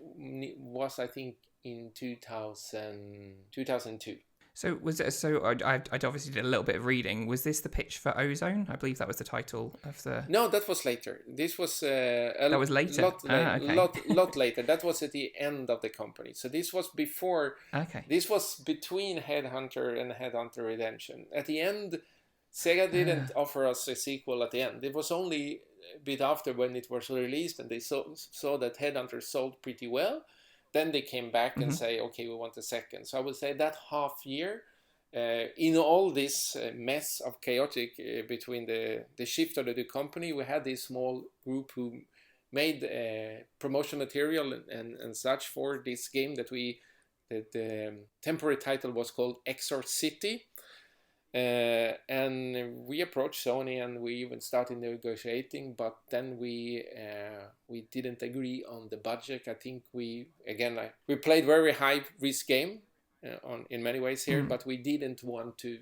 was, I think, in 2002. So I'd obviously did a little bit of reading. Was this the pitch for Ozone? I believe that was the title of the... No, that was later. This was that was later. Lot later. That was at the end of the company. So this was before. Okay. This was between Headhunter and Headhunter Redemption. At the end, Sega didn't offer us a sequel at the end. It was only a bit after when it was released, and they saw that Headhunter sold pretty well. Then they came back and say, okay, we want a second. So I would say that half year, in all this mess of chaotic between the shift of the company, we had this small group who made promotion material and such for this game that the temporary title was called Exor City. And we approached Sony, and we even started negotiating, but then we didn't agree on the budget. I think we played very high risk game in many ways here, but we didn't want to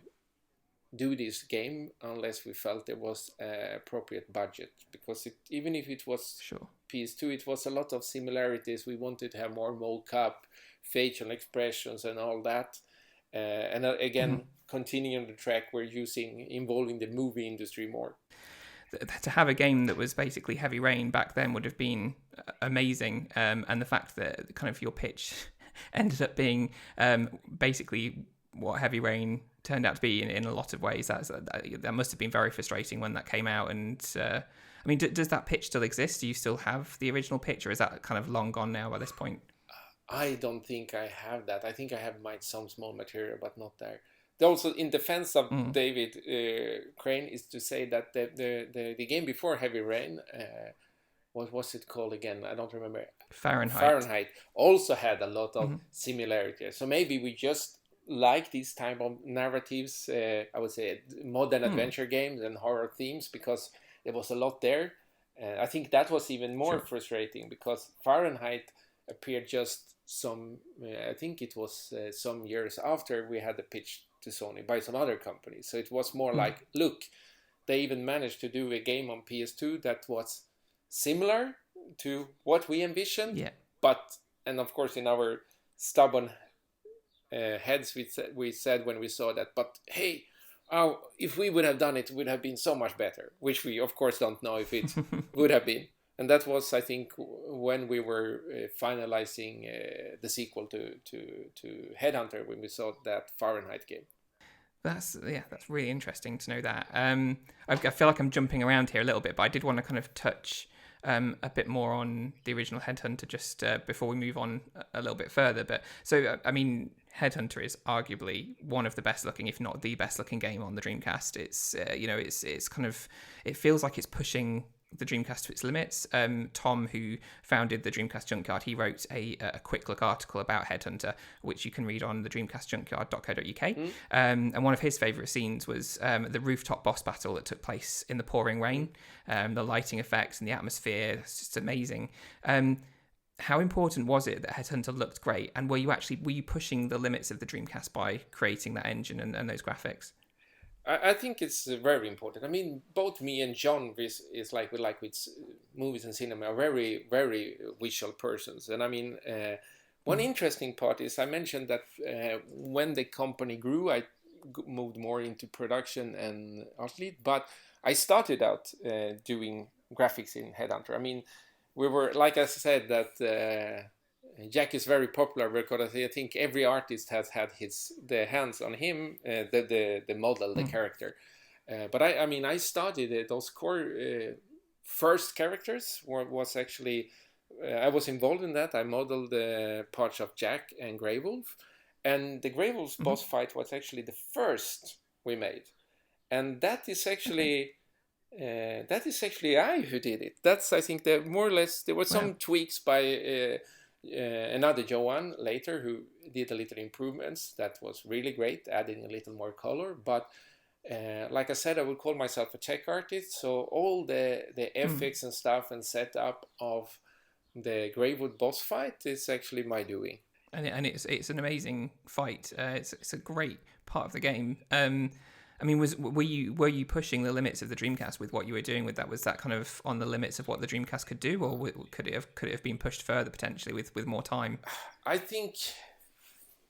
do this game unless we felt there was appropriate budget, because even if it was PS2, it was a lot of similarities. We wanted to have more mocap, facial expressions, and all that. And again, continuing the track, we're involving the movie industry more. To have a game that was basically Heavy Rain back then would have been amazing, and the fact that kind of your pitch ended up being basically what Heavy Rain turned out to be in a lot of ways, that must have been very frustrating when that came out. And I mean, does that pitch still exist? Do you still have the original pitch, or is that kind of long gone now by this point? I don't think I have that. I think I have some small material, but not there. Also, in defense of David Crane, is to say that the game before Heavy Rain, what was it called again? I don't remember. Fahrenheit also had a lot of similarities. So maybe we just like these type of narratives, I would say modern adventure games and horror themes, because there was a lot there. I think that was even more frustrating, because Fahrenheit appeared just I think it was some years after we had the pitch to Sony by some other company. So it was more like, look, they even managed to do a game on PS2 that was similar to what we envisioned. But, and of course in our stubborn heads we said when we saw that, but hey, if we would have done it, it would have been so much better, which we of course don't know if it would have been. And that was, I think, when we were finalizing the sequel to Headhunter, when we saw that Fahrenheit game. That's really interesting to know that. I feel like I'm jumping around here a little bit, but I did want to kind of touch a bit more on the original Headhunter just before we move on a little bit further. But so, I mean, Headhunter is arguably one of the best looking, if not the best looking game on the Dreamcast. It's it's kind of, it feels like it's pushing the Dreamcast to its limits. Tom, who founded the Dreamcast Junkyard, he wrote a quick look article about Headhunter, which you can read on the dreamcastjunkyard.co.uk. And one of his favourite scenes was the rooftop boss battle that took place in the pouring rain. The lighting effects and the atmosphere, it's just amazing. How important was it that Headhunter looked great? And were you pushing the limits of the Dreamcast by creating that engine and those graphics? I think it's very important. I mean, both me and John is like with movies and cinema, are very, very visual persons. And I mean, one interesting part is I mentioned that when the company grew, I moved more into production and art lead. But I started out doing graphics in Headhunter. I mean, we were, like I said, that Jack is very popular because I think every artist has had the hands on him, the model, the character. But I mean, I started those core first characters was actually, I was involved in that. I modeled the parts of Jack and Grey Wolf. And the Grey Wolf's boss fight was actually the first we made. And that is actually I who did it. That's, I think, that more or less, there were some tweaks by another Johan later who did a little improvements. That was really great, adding a little more color. But like I said, I would call myself a tech artist. So all the FX and stuff and setup of the Greywood boss fight is actually my doing. And it's an amazing fight. It's a great part of the game. I mean, were you pushing the limits of the Dreamcast with what you were doing with that? Was that kind of on the limits of what the Dreamcast could do, or could it have been pushed further potentially with more time? I think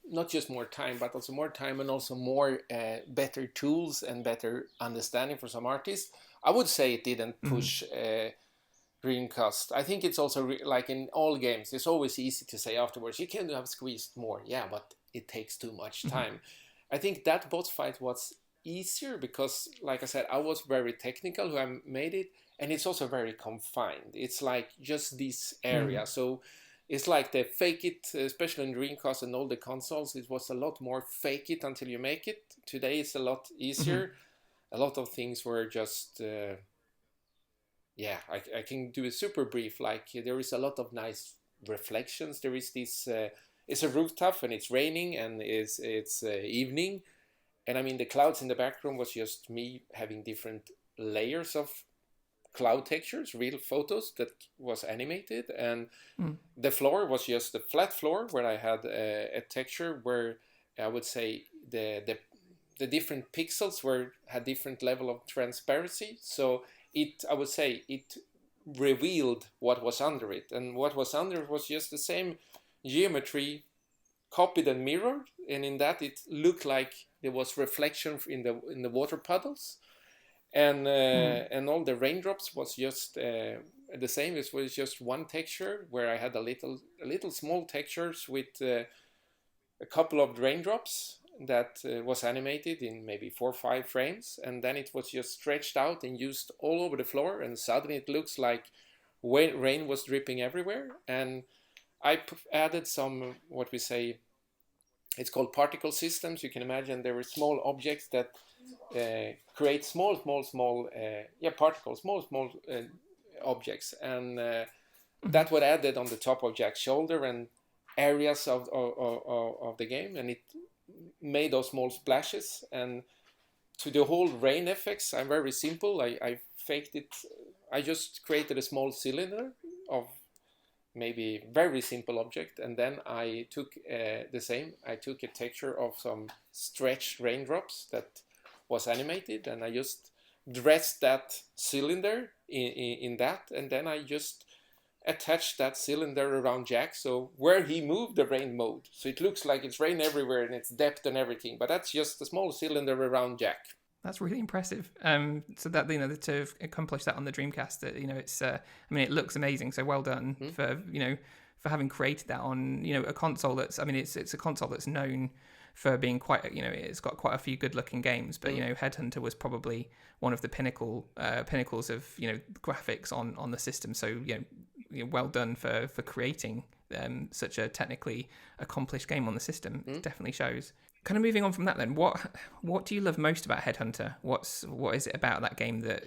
not just more time, but also more time and also more better tools and better understanding for some artists. I would say it didn't push Dreamcast. I think it's also like in all games, it's always easy to say afterwards, you can have squeezed more. Yeah, but it takes too much time. I think that boss fight was easier because, like I said, I was very technical who I made it, and it's also very confined. It's like just this area. So it's like the fake it, especially in Dreamcast and all the consoles, it was a lot more fake it until you make it. Today it's a lot easier. A lot of things were just I can do a super brief. Like there is a lot of nice reflections. There is this it's a rooftop and it's raining and it's evening. And I mean, the clouds in the background was just me having different layers of cloud textures, real photos that was animated. And the floor was just a flat floor where I had a texture where I would say the different pixels had different level of transparency. So I would say it revealed what was under it. And what was under it was just the same geometry copied and mirrored, and in that it looked like there was reflection in the water puddles, and all the raindrops was just the same. It was just one texture where I had a little small textures with a couple of raindrops that was animated in maybe 4 or 5 frames, and then it was just stretched out and used all over the floor, and suddenly it looks like rain was dripping everywhere. And I added some, what we say, it's called particle systems. You can imagine there are small objects that create small particles, small objects. And that was added on the top of Jack's shoulder and areas of the game. And it made those small splashes. And to the whole rain effects, I'm very simple. I faked it. I just created a small cylinder of maybe very simple object, and then I took the same. I took a texture of some stretched raindrops that was animated, and I just dressed that cylinder in that, and then I just attached that cylinder around Jack, so where he moved the rain mode, so it looks like it's rain everywhere and it's depth and everything, but that's just a small cylinder around Jack. That's really impressive. So that to accomplish that on the Dreamcast, it's it looks amazing. So well done for having created that on a console that's it's a console that's known for being quite it's got quite a few good looking games, but Headhunter was probably one of the pinnacles of graphics on the system. So well done for creating such a technically accomplished game on the system. It definitely shows. Kind of moving on from that then, what do you love most about Headhunter? What is it about that game that,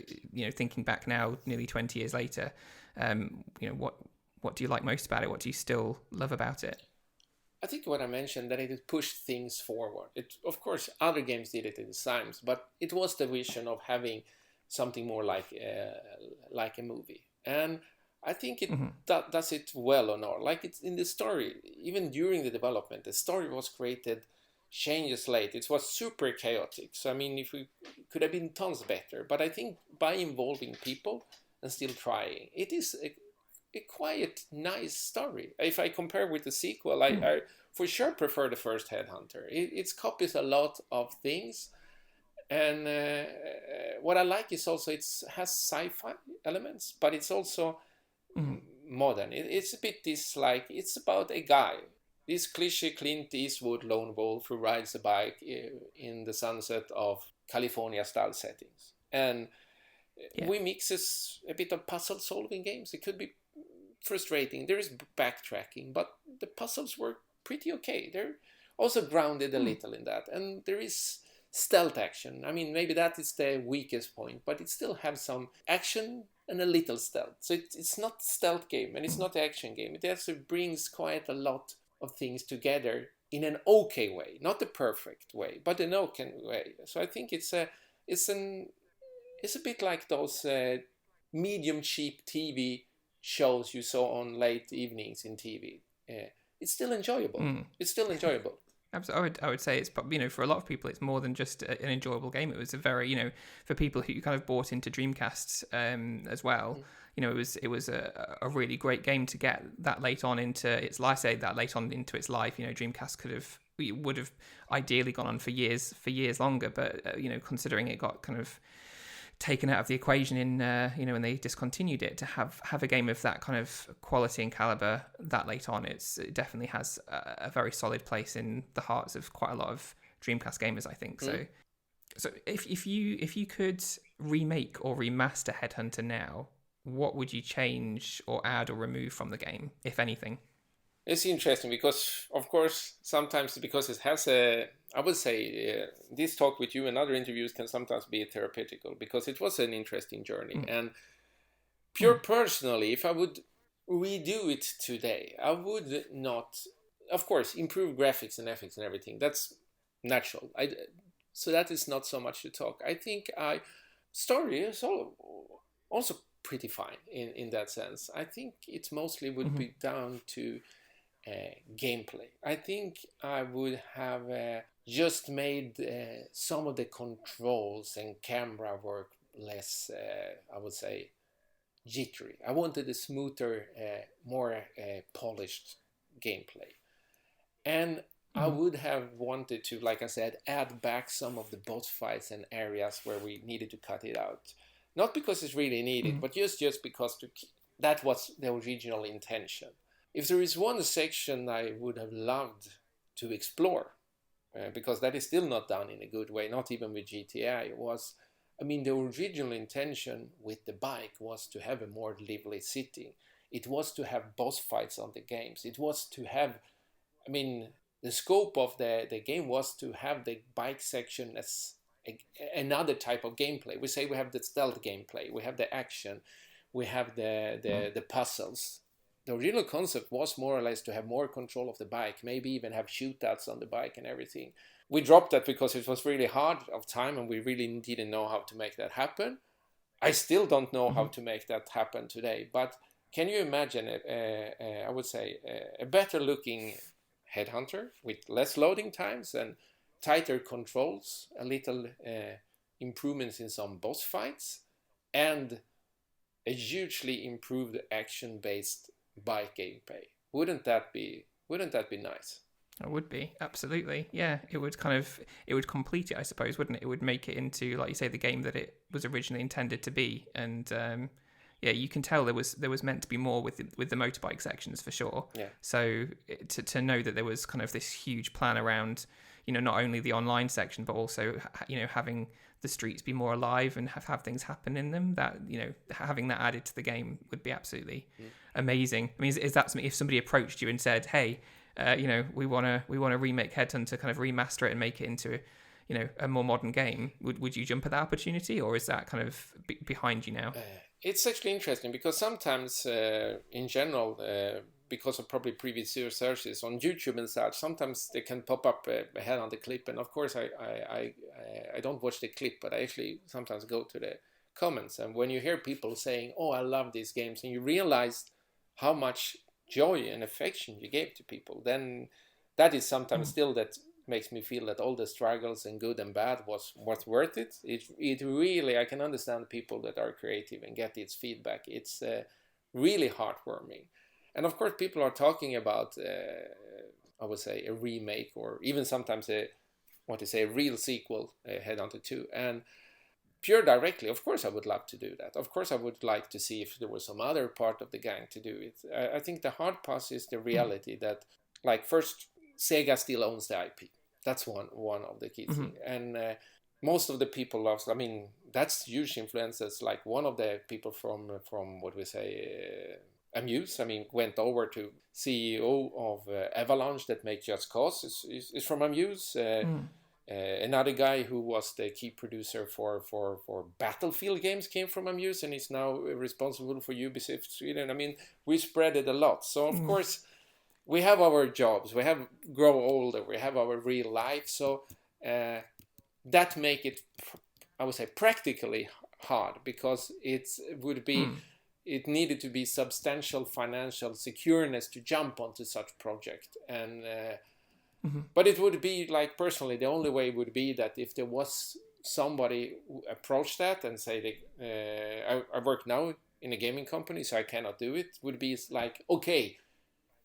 thinking back now, nearly 20 years later, what do you like most about it? What do you still love about it? I think what I mentioned, that it pushed things forward. Of course, other games did it in times, but it was the vision of having something more like a movie. And I think it does it well or not. Like it's in the story, even during the development, the story was created changes late. It was super chaotic. So if we could have been tons better, but I think by involving people and still trying, it is a quite nice story. If I compare with the sequel, I for sure prefer the first Headhunter. It copies a lot of things, and what I like is also it has sci-fi elements, but it's also modern. It's a bit it's about a guy. This cliche Clint Eastwood lone wolf who rides a bike in the sunset of California-style settings. And We mixes a bit of puzzle solving games. It could be frustrating. There is backtracking, but the puzzles were pretty okay. They're also grounded a little in that, and there is stealth action. I mean, maybe that is the weakest point, but it still has some action and a little stealth. So it's not stealth game and it's not action game. It also brings quite a lot of things together in an okay way, not the perfect way, but an okay way. So I think it's a bit like those medium cheap TV shows you saw on late evenings in TV. It's still enjoyable. It's still enjoyable. Absolutely. I would say it's, for a lot of people, it's more than just an enjoyable game. It was a very, for people who kind of bought into Dreamcast as well, it was a really great game to get that late on into its life. Dreamcast would have ideally gone on for years longer, but considering it got kind of taken out of the equation in when they discontinued it, to have a game of that kind of quality and caliber that late on, it definitely has a very solid place in the hearts of quite a lot of Dreamcast gamers, I think. So if you could remake or remaster Headhunter now, what would you change or add or remove from the game, if anything? It's interesting because, of course, sometimes because it has I would say this talk with you and other interviews can sometimes be therapeutical, because it was an interesting journey. And personally, if I would redo it today, I would not, of course, improve graphics and effects and everything. That's natural. So that is not so much to talk. I think story is also pretty fine in that sense. I think it mostly would be down to gameplay. I think I would have just made some of the controls and camera work less, I would say, jittery. I wanted a smoother, more polished gameplay. And I would have wanted to, like I said, add back some of the boss fights and areas where we needed to cut it out. Not because it's really needed, but just because that was the original intention. If there is one section I would have loved to explore, because that is still not done in a good way, not even with GTA, the original intention with the bike was to have a more lively city. It was to have boss fights on the games. It was to have, the scope of the game was to have the bike section as another type of gameplay. We say we have the stealth gameplay, we have the action, we have the puzzles. The original concept was more or less to have more control of the bike, maybe even have shootouts on the bike and everything. We dropped that because it was really hard of time and we really didn't know how to make that happen. I still don't know how to make that happen today, but can you imagine, I would say, a better looking Headhunter with less loading times and tighter controls, a little improvements in some boss fights, and a hugely improved action-based bike gameplay? Wouldn't that be nice? It would be, absolutely. Yeah, it would complete it, I suppose, wouldn't it? It would make it into, like you say, the game that it was originally intended to be. And you can tell there was meant to be more with the motorbike sections for sure. Yeah. So to know that there was kind of this huge plan around, not only the online section, but also, having the streets be more alive and have things happen in them, that, having that added to the game would be absolutely amazing. Is that something, if somebody approached you and said, hey, we want to remake Headhunter, kind of remaster it and make it into, a more modern game, would you jump at that opportunity, or is that kind of behind you now? It's actually interesting because sometimes, in general, because of probably previous searches on YouTube and such, sometimes they can pop up a Headhunter clip, and of course I don't watch the clip, but I actually sometimes go to the comments, and when you hear people saying, "Oh, I love these games," and you realize how much joy and affection you gave to people, then that is sometimes still that makes me feel that all the struggles and good and bad was worth it. It really, I can understand people that are creative and get its feedback. It's really heartwarming. And of course, people are talking about, I would say, a remake or even sometimes a real sequel, Headhunter 2. And pure directly, of course, I would love to do that. Of course, I would like to see if there was some other part of the gang to do it. I think the hard part is the reality that, like, first, Sega still owns the IP. That's one of the key things. And most of the people loves. I mean, that's huge influences. Like one of the people from what we say Amuse. I mean, went over to CEO of Avalanche that make Just Cause is from Amuse. Another guy who was the key producer for Battlefield games came from Amuse and is now responsible for Ubisoft Sweden. I mean, we spread it a lot. So of course, we have our jobs. We have grow older. We have our real life. So that make it, I would say, practically hard because it would be. It needed to be substantial financial secureness to jump onto such project. And but it would be like, personally, the only way would be that if there was somebody who approached that and say, I work now in a gaming company, so I cannot do it, would be like, okay,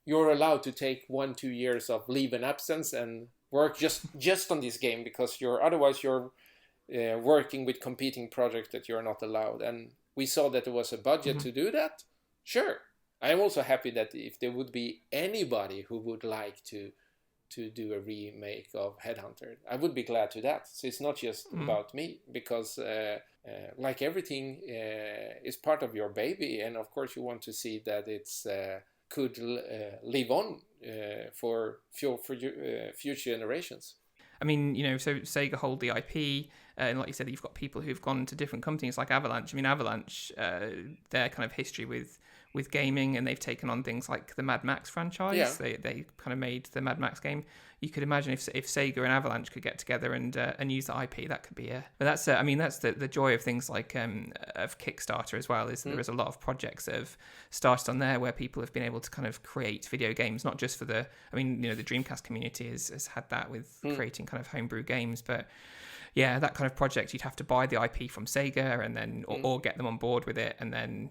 you're allowed to take 1-2 years of leave and absence and work just on this game because otherwise you're working with competing projects that you're not allowed. And we saw that there was a budget to do that. Sure. I'm also happy that if there would be anybody who would like to do a remake of Headhunter, I would be glad to that. So it's not just about me because like everything is part of your baby. And of course you want to see that it's could live on for future generations. I mean, you know, so Sega hold the IP, and like you said, you've got people who've gone to different companies like Avalanche. I mean, Avalanche, their kind of history with gaming, and they've taken on things like the Mad Max franchise. Yeah. They kind of made the Mad Max game. You could imagine if Sega and Avalanche could get together and use the IP, that could be But that's I mean, that's the joy of things like of Kickstarter as well. Is there is a lot of projects that have started on there where people have been able to kind of create video games, not just for the. I mean, you know, the Dreamcast community has had that with creating kind of homebrew games, but. Yeah, that kind of project, you'd have to buy the IP from Sega and then, or get them on board with it, and then,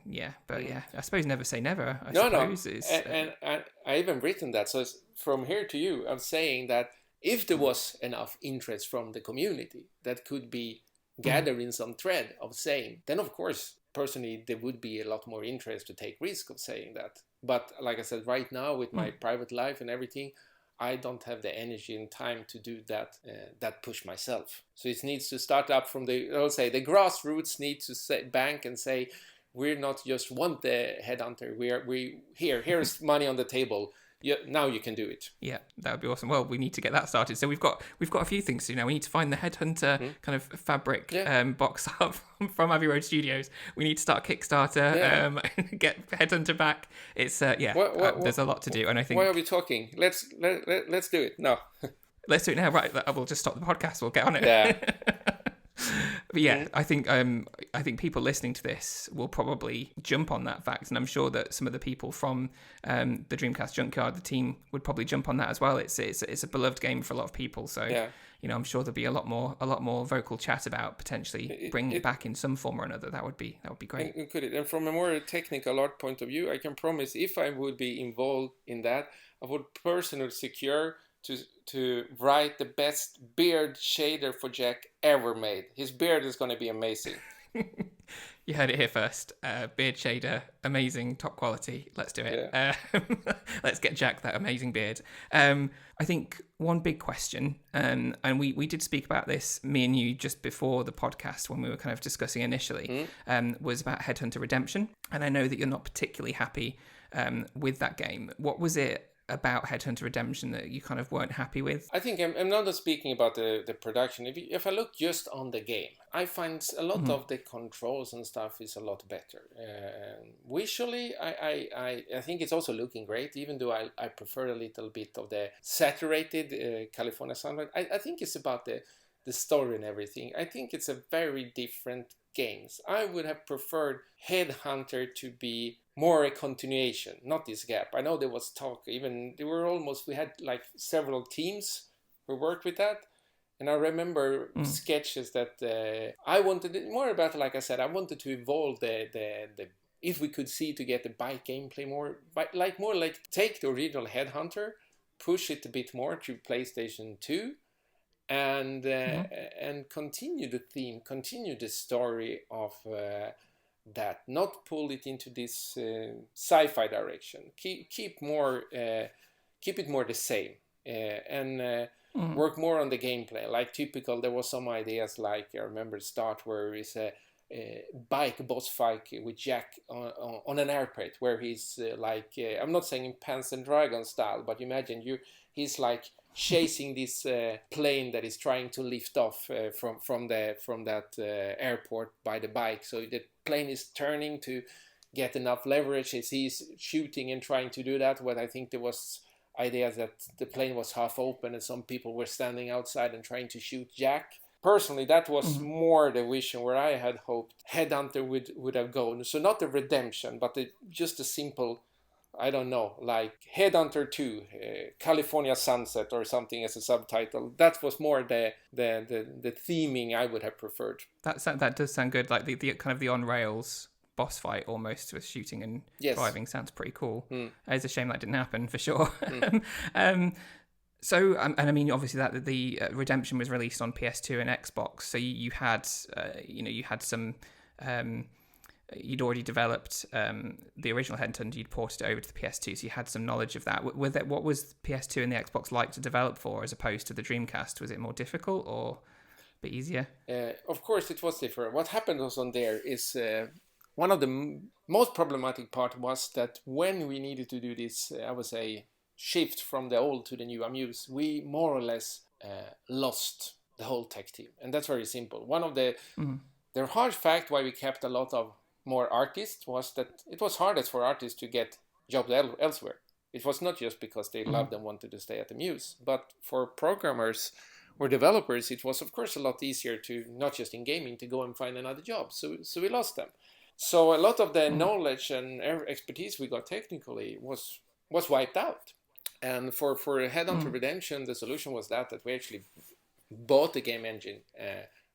I suppose never say never. I suppose. And I even written that. So from here to you, I'm saying that if there was enough interest from the community that could be gathered in some thread of saying, then of course, personally, there would be a lot more interest to take risk of saying that. But like I said, right now with my private life and everything, I don't have the energy and time to do that push myself. So it needs to start up from the grassroots need to bank and say, we're not just want the Headhunter. Here's money on the table. Now you can do it. Yeah, that would be awesome. Well, we need to get that started. So we've got a few things to do now. We need to find the Headhunter kind of fabric box up from Abbey Road Studios. We need to start Kickstarter, get Headhunter back. It's there's a lot to do, and I think. Why are we talking? Let's do it. No. Let's do it now. Right, we'll just stop the podcast. We'll get on it. Yeah. But yeah, I think people listening to this will probably jump on that fact, and I'm sure that some of the people from the Dreamcast Junkyard, the team, would probably jump on that as well. It's a beloved game for a lot of people, so you know, I'm sure there'll be a lot more vocal chat about potentially bringing it back in some form or another. That would be great. And from a more technical art point of view, I can promise if I would be involved in that, I would personally secure to write the best beard shader for Jack ever made. His beard is going to be amazing. You heard it here first. Beard shader, amazing, top quality. Let's do it. Yeah. Let's get Jack that amazing beard. I think one big question, and we did speak about this, me and you, just before the podcast when we were kind of discussing initially, was about Headhunter Redemption. And I know that you're not particularly happy with that game. What was it about Headhunter Redemption that you kind of weren't happy with? I think I'm not just speaking about the production. If I look just on the game, I find a lot of the controls and stuff is a lot better. Visually, I think it's also looking great, even though I prefer a little bit of the saturated California sound. I think it's about the story and everything. I think it's a very different games. I would have preferred Headhunter to be more a continuation, not this gap. I know there was talk, we had like several teams who worked with that. And I remember sketches that I wanted it more about, like I said, I wanted to evolve the if we could see to get the bike gameplay more like take the original Headhunter, push it a bit more to PlayStation 2, and continue the theme, continue the story of that, not pull it into this sci-fi direction. Keep it more the same. and work more on the gameplay. Like typical, there was some ideas like, I remember Start, where it's a bike boss fight with Jack on an airport, where he's I'm not saying in Pants and Dragon style, but imagine he's like chasing this plane that is trying to lift off from that airport by the bike. So the plane is turning to get enough leverage as he's shooting and trying to do that. But I think there was ideas that the plane was half open and some people were standing outside and trying to shoot Jack. Personally, that was more the vision where I had hoped Headhunter would have gone. So not the redemption, but just a simple, I don't know, like Headhunter 2, California Sunset or something as a subtitle. That was more the theming I would have preferred. That does sound good. Like the kind of the on rails boss fight almost with shooting and driving sounds pretty cool. It's a shame that didn't happen for sure. So, and I mean, obviously that the Redemption was released on PS2 and Xbox. So you had, you had some, you'd already developed the original Headhunter. You'd ported it over to the PS2, so you had some knowledge of that. What was PS2 and the Xbox like to develop for, as opposed to the Dreamcast? Was it more difficult or a bit easier? Of course, it was different. What happened was on there is one of the most problematic part was that when we needed to do this, I would say, shift from the old to the new Amuse, we more or less lost the whole tech team. And that's very simple. One of the hard fact why we kept a lot of more artists was that it was hardest for artists to get jobs elsewhere. It was not just because they loved and wanted to stay at the Muse, but for programmers or developers, it was of course a lot easier to, not just in gaming, to go and find another job. So we lost them. So a lot of the knowledge and expertise we got technically was wiped out. And for Headhunter Redemption, the solution was that we actually bought the game engine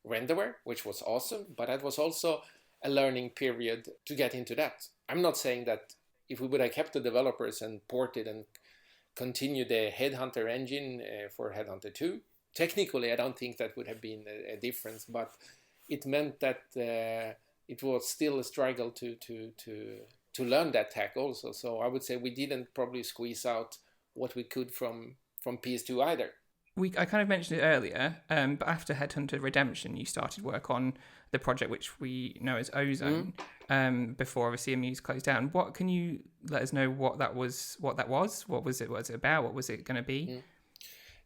Renderware, which was awesome, but that was also a learning period to get into that. I'm not saying that if we would have kept the developers and ported and continued the Headhunter engine for Headhunter 2, technically I don't think that would have been a difference, but it meant that it was still a struggle to learn that tech also. So I would say we didn't probably squeeze out what we could from PS2 either. I kind of mentioned it earlier, but after Headhunter Redemption, you started work on the project which we know as Ozone, before obviously Amuse closed down. What can you let us know what that was? What was it about? What was it going to be?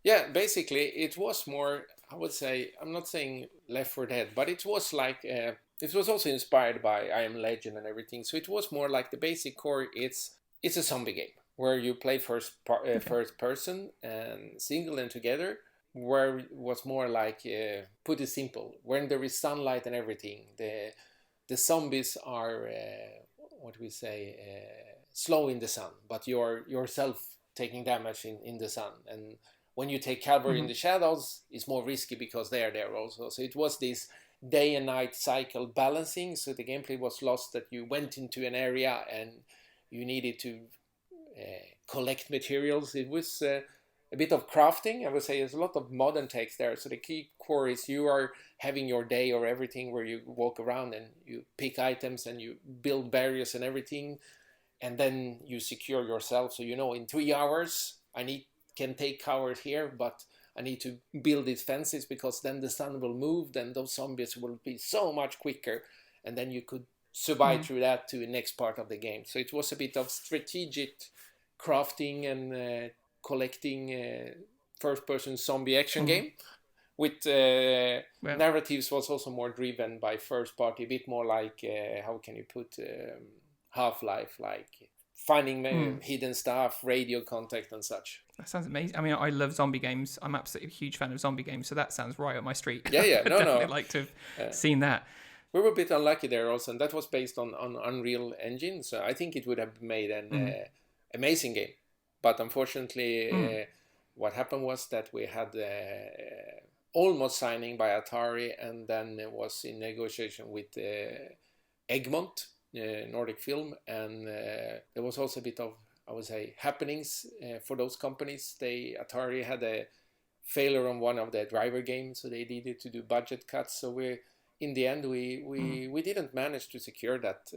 Yeah, basically it was more, I would say, I'm not saying Left 4 Dead, but it was like, it was also inspired by I Am Legend and everything. So it was more like the basic core, it's a zombie game, where you play first person and single and together, where it was more like, put it simple, when there is sunlight and everything, the zombies are, slow in the sun, but you're yourself taking damage in the sun. And when you take cover in the shadows, it's more risky because they're there also. So it was this day and night cycle balancing. So the gameplay was lost that you went into an area and you needed to collect materials. It was a bit of crafting. I would say there's a lot of modern takes there. So the key core is you are having your day or everything where you walk around and you pick items and you build barriers and everything, and then you secure yourself. So in 3 hours I can take cover here, but I need to build these fences because then the sun will move, then those zombies will be so much quicker, and then you could survive through that to the next part of the game. So it was a bit of strategic crafting and collecting first-person zombie action game. With narratives was also more driven by first-party, a bit more like, how can you put Half-Life, like finding hidden stuff, radio contact and such. That sounds amazing. I mean, I love zombie games. I'm absolutely a huge fan of zombie games, so that sounds right up my street. Yeah, I'd definitely like to have seen that. We were a bit unlucky there also, and that was based on Unreal Engine, so I think it would have made an amazing game. But unfortunately, what happened was that we had almost signing by Atari, and then it was in negotiation with Egmont, Nordic Film, and there was also a bit of, I would say, happenings for those companies. Atari had a failure on one of their driver games, so they needed to do budget cuts. So in the end, we didn't manage to secure that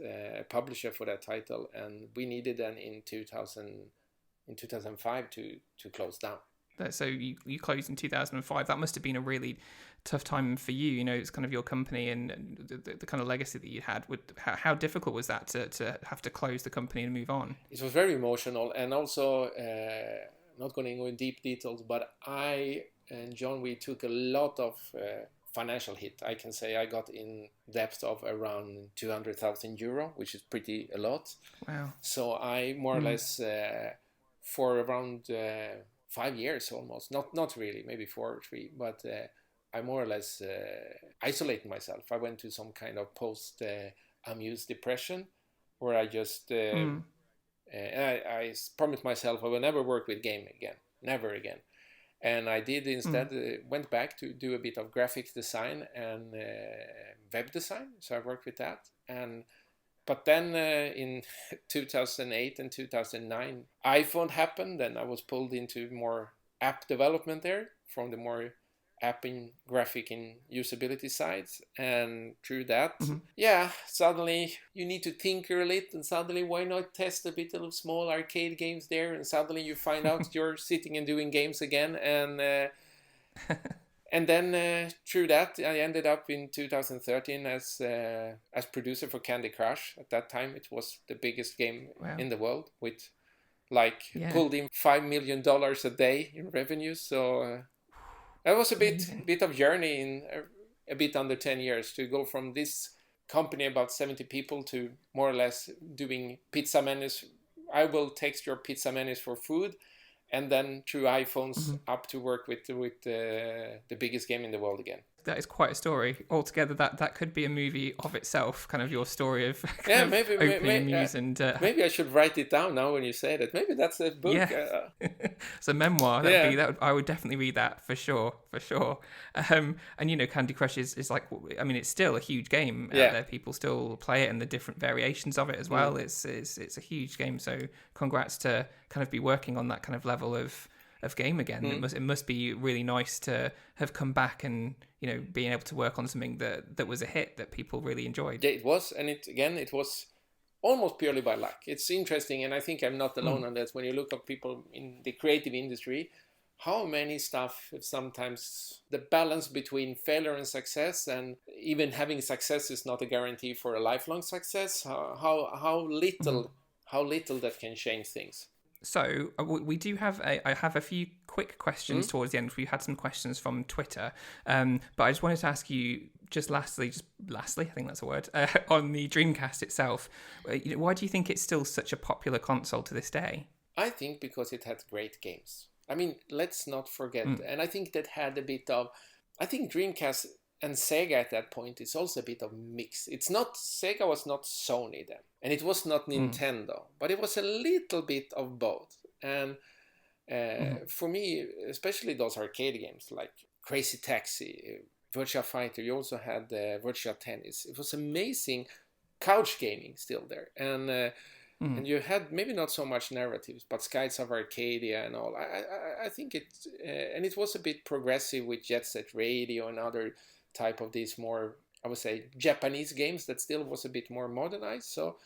publisher for that title, and we needed then in 2005 to close down. So you closed in 2005. That must have been a really tough time for you. You know, it's kind of your company and the kind of legacy that you had. How difficult was that to have to close the company and move on? It was very emotional, and also not going to go in deep details, but I and John, we took a lot of financial hit. I can say I got in debt of around 200,000 euro, which is pretty a lot. Wow. So I more or less for around 5 years almost, not really, maybe 4 or 3, but I more or less isolated myself. I went to some kind of post-amused depression where I just I promised myself I will never work with game again, never again. And I did instead went back to do a bit of graphic design and web design. So I worked with that. But then in 2008 and 2009, iPhone happened, and I was pulled into more app development there from the more app and graphic and usability sides. And through that, suddenly you need to tinker a little, and suddenly why not test a bit of small arcade games there? And suddenly you find out you're sitting and doing games again. And then through that, I ended up in 2013 as producer for Candy Crush. At that time, it was the biggest game in the world, with pulled in $5 million a day in revenue. So that was a bit of journey in a bit under 10 years to go from this company about 70 people to more or less doing pizza menus. I will text your pizza menus for food. And then through iPhones up to work with the biggest game in the world again. That is quite a story altogether. That could be a movie of itself, kind of your story of maybe maybe I should write it down now when you say that. Maybe that's a book. Yeah. It's a memoir. I would definitely read that for sure. And you know, Candy Crush is like, I mean, it's still a huge game out there. People still play it and the different variations of it as well. It's a huge game. So congrats to kind of be working on that kind of level of game again. It must be really nice to have come back and, you know, being able to work on something that was a hit that people really enjoyed. Yeah, it was, and it was almost purely by luck. It's interesting, and I think I'm not alone on that. When you look at people in the creative industry, how many stuff sometimes the balance between failure and success, and even having success is not a guarantee for a lifelong success. How little that can change things. So we do have I have a few quick questions towards the end. We had some questions from Twitter, but I just wanted to ask you just lastly, I think that's a word, on the Dreamcast itself. Why do you think it's still such a popular console to this day? I think because it had great games. I mean, let's not forget, and I think that had a bit of, I think Dreamcast and Sega at that point is also a bit of mix. Sega was not Sony then, and it was not Nintendo, but it was a little bit of both. And for me, especially those arcade games like Crazy Taxi, Virtua Fighter, you also had Virtua Tennis. It was amazing couch gaming still there. And you had maybe not so much narratives, but Skies of Arcadia and all. I think and it was a bit progressive with Jet Set Radio and other type of these more, I would say, Japanese games that still was a bit more modernized. So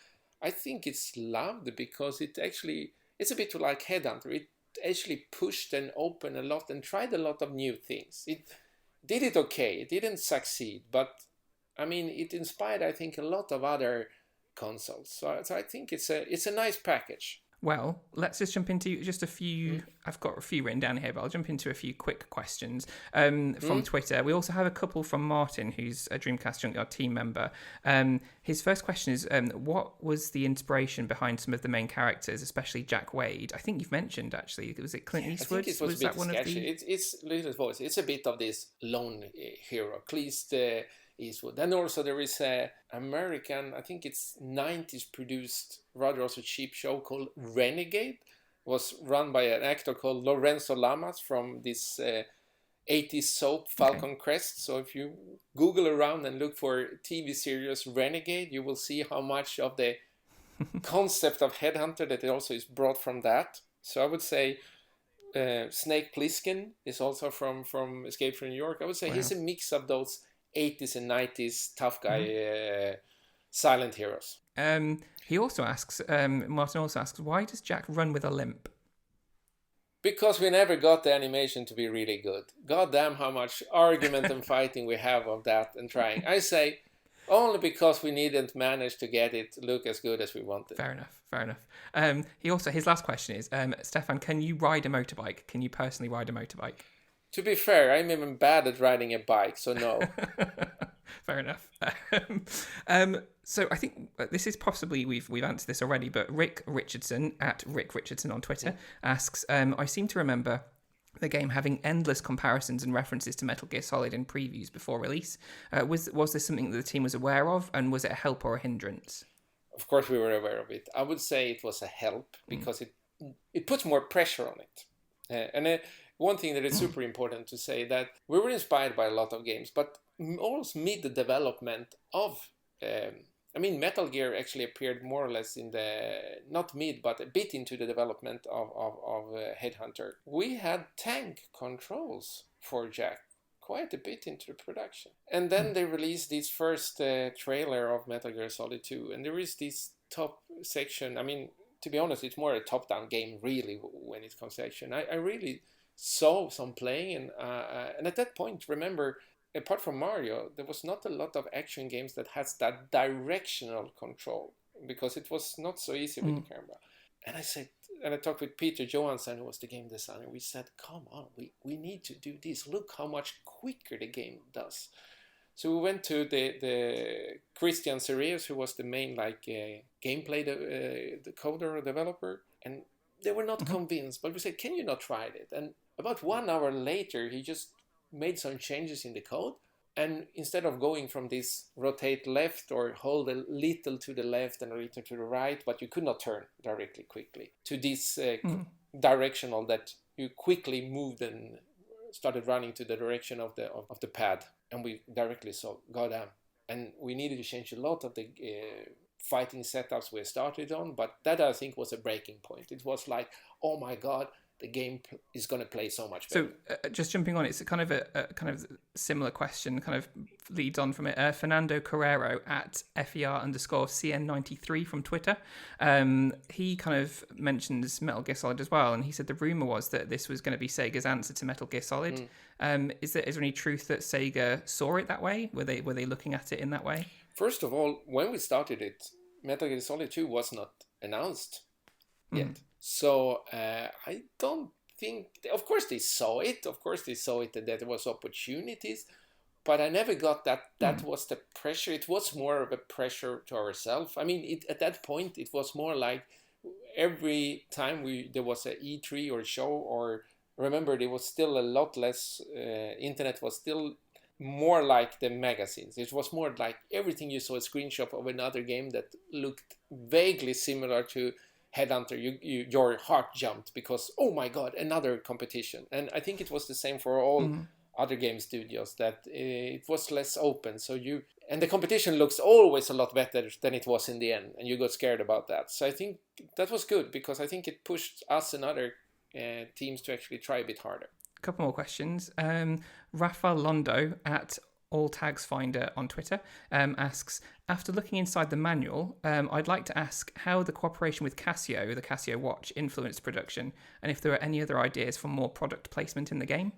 I think it's loved because it's a bit like Headhunter. It actually pushed and opened a lot and tried a lot of new things. It did it okay. It didn't succeed, but I mean, it inspired, I think, a lot of other consoles. So I think it's a nice package. Well, let's just jump into just a few. I've got a few written down here, but I'll jump into a few quick questions from Twitter. We also have a couple from Martin, who's a Dreamcast Junkyard team member. His first question is, what was the inspiration behind some of the main characters, especially Jack Wade? I think you've mentioned, actually, was it Clint Eastwood? I think it was that one sketchy. It's Little Voice. It's a bit of this lone hero, Clint Eastwood. Then also there is a American, I think it's 90s produced, rather also cheap show called Renegade. Was run by an actor called Lorenzo Lamas from this 80s soap Falcon Crest. So if you Google around and look for TV series Renegade, you will see how much of the concept of Headhunter that it also is brought from that. So I would say Snake Plissken is also from Escape from New York. I would say he's a mix of those 80s and 90s tough guy silent heroes. He also asks, Martin also asks, why does Jack run with a limp? Because we never got the animation to be really good. God damn how much argument and fighting we have of that and trying. I say only because we didn't manage to get it look as good as we wanted. Fair enough. His last question is, Stefan, can you ride a motorbike? Can you personally ride a motorbike? To be fair, I'm even bad at riding a bike, so no. Fair enough. So I think this is possibly, we've answered this already, but Rick Richardson, at Rick Richardson on Twitter, asks, I seem to remember the game having endless comparisons and references to Metal Gear Solid in previews before release. Was this something that the team was aware of, and was it a help or a hindrance? Of course we were aware of it. I would say it was a help, because it puts more pressure on it. One thing that is super important to say, that we were inspired by a lot of games, but almost mid the development of... Metal Gear actually appeared more or less in the, not mid, but a bit into the development of Headhunter. We had tank controls for Jack quite a bit into the production. And then they released this first trailer of Metal Gear Solid 2, and there is this top section. I mean, to be honest, it's more a top-down game, really, when it comes to action. I really saw some playing, and at that point, remember... apart from Mario, there was not a lot of action games that has that directional control, because it was not so easy with the camera. And I talked with Peter Johansson, who was the game designer. We said, come on, we need to do this. Look how much quicker the game does. So we went to the Christian Sereus, who was the main gameplay the coder or developer, and they were not convinced. But we said, can you not try it? And about 1 hour later, he just made some changes in the code, and instead of going from this rotate left or hold a little to the left and a little to the right, but you could not turn directly quickly, to this directional that you quickly moved and started running to the direction of the pad, and we directly saw, goddamn. And we needed to change a lot of the fighting setups we started on, but that I think was a breaking point. It was like, oh my god, the game is going to play so much better. So, just jumping on, it's kind of a kind of similar question, kind of leads on from it. Fernando Carrero at FER_CN93 from Twitter. He kind of mentions Metal Gear Solid as well, and he said the rumor was that this was going to be Sega's answer to Metal Gear Solid. Is there any truth that Sega saw it that way? Were they looking at it in that way? First of all, when we started it, Metal Gear Solid 2 was not announced yet. So I don't think... Of course they saw it. Of course they saw it, that there was opportunities. But I never got that was the pressure. It was more of a pressure to ourselves. I mean, at that point, it was more like every time there was a E3 or show, or... Remember, there was still a lot less... internet was still more like the magazines. It was more like everything you saw a screenshot of another game that looked vaguely similar to Headhunter. Your heart jumped because, oh my god, another competition. And I think it was the same for all other game studios, that it was less open. And the competition looks always a lot better than it was in the end, and you got scared about that. So I think that was good, because I think it pushed us and other teams to actually try a bit harder. A couple more questions. Rafa Londo at All Tags Finder on Twitter asks, after looking inside the manual, I'd like to ask how the cooperation with Casio, the Casio watch, influenced production, and if there are any other ideas for more product placement in the game.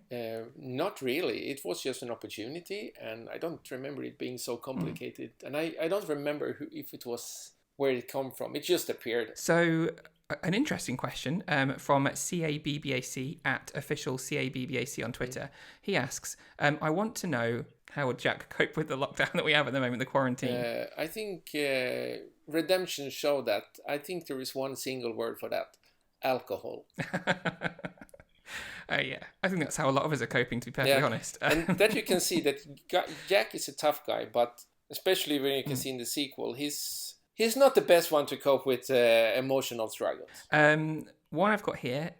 Not really. It was just an opportunity, and I don't remember it being so complicated. And I don't remember if it was where it come from. It just appeared. So... an interesting question from CABBAC at official CABBAC on Twitter. He asks, I want to know, how would Jack cope with the lockdown that we have at the moment, the quarantine? I think Redemption showed that. I think there is one single word for that: alcohol. Yeah, I think that's how a lot of us are coping, to be perfectly honest. And that you can see that Jack is a tough guy, but especially when you can see in the sequel, He's not the best one to cope with emotional struggles. One I've got here,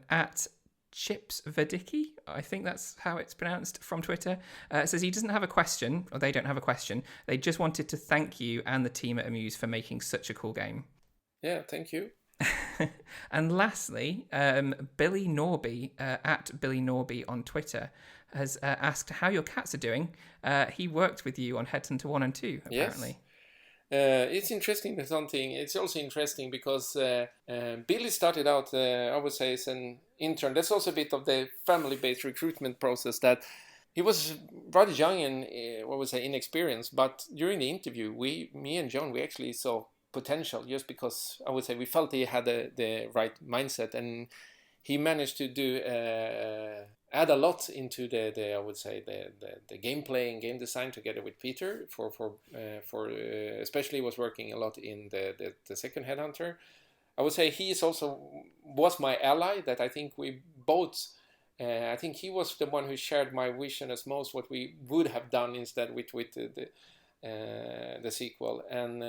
at Chips Vadicki, I think that's how it's pronounced, from Twitter, says he doesn't have a question, or they don't have a question. They just wanted to thank you and the team at Amuse for making such a cool game. Yeah, thank you. And lastly, Billy Norby, at Billy Norby on Twitter, has asked how your cats are doing. He worked with you on Headhunter 1 and 2, apparently. Yes. It's interesting something. It's also interesting because Billy started out, I would say, as an intern. That's also a bit of the family-based recruitment process that he was rather young and, inexperienced. But during the interview, me and John, we actually saw potential just because, I would say, we felt he had the right mindset, and he managed to add a lot into the gameplay and game design together with Peter for especially was working a lot in the second Headhunter. I would say he was my ally, that I think we both I think he was the one who shared my vision as most what we would have done instead with the sequel. And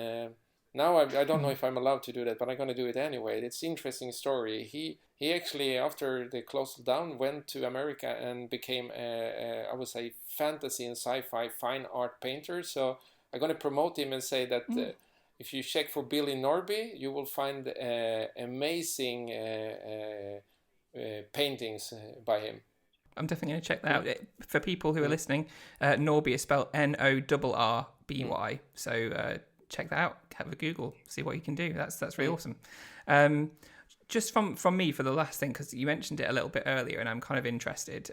now I don't know if I'm allowed to do that, but I'm going to do it anyway. It's an interesting story. He actually, after they closed down, went to America and became I would say fantasy and sci-fi fine art painter. So I'm going to promote him and say that if you check for Billy Norby, you will find amazing paintings by him. I'm definitely going to check that out. For people who are listening, Norby is spelled Norrby. So check that out. Have a Google. See what you can do. That's really awesome. Just from me for the last thing, because you mentioned it a little bit earlier, and I'm kind of interested.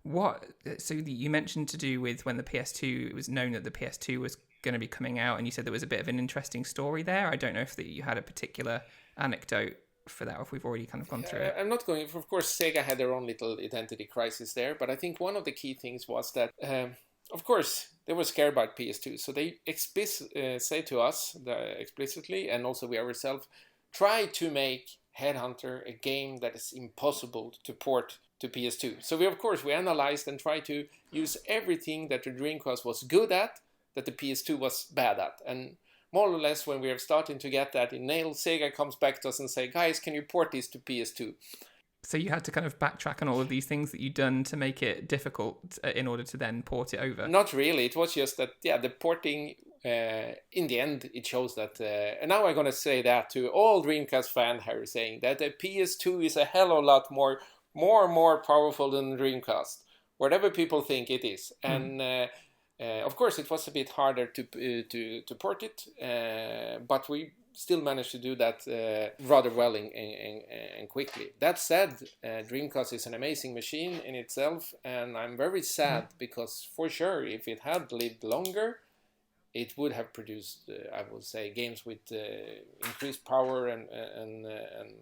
You mentioned to do with when the PS2, it was known that the PS2 was going to be coming out, and you said there was a bit of an interesting story there. I don't know if you had a particular anecdote for that, or if we've already kind of gone through it. I'm not going. Of course, Sega had their own little identity crisis there, but I think one of the key things was that, of course, they were scared about PS2, so they say to us explicitly, and also we ourselves, try to make Headhunter a game that is impossible to port to PS2. So we analyzed and tried to use everything that the Dreamcast was good at, that the PS2 was bad at, and more or less when we are starting to get that in nail, Sega comes back to us and say, guys, can you port this to PS2? So you had to kind of backtrack on all of these things that you'd done to make it difficult in order to then port it over? Not really. It was just that, the porting, in the end, it shows that... and now I'm going to say that to all Dreamcast fans here, saying that the PS2 is a hell of a lot more powerful than the Dreamcast. Whatever people think it is. And... of course, it was a bit harder to port it, but we still managed to do that rather well and quickly. That said, Dreamcast is an amazing machine in itself, and I'm very sad because for sure, if it had lived longer, it would have produced, I would say, games with increased power and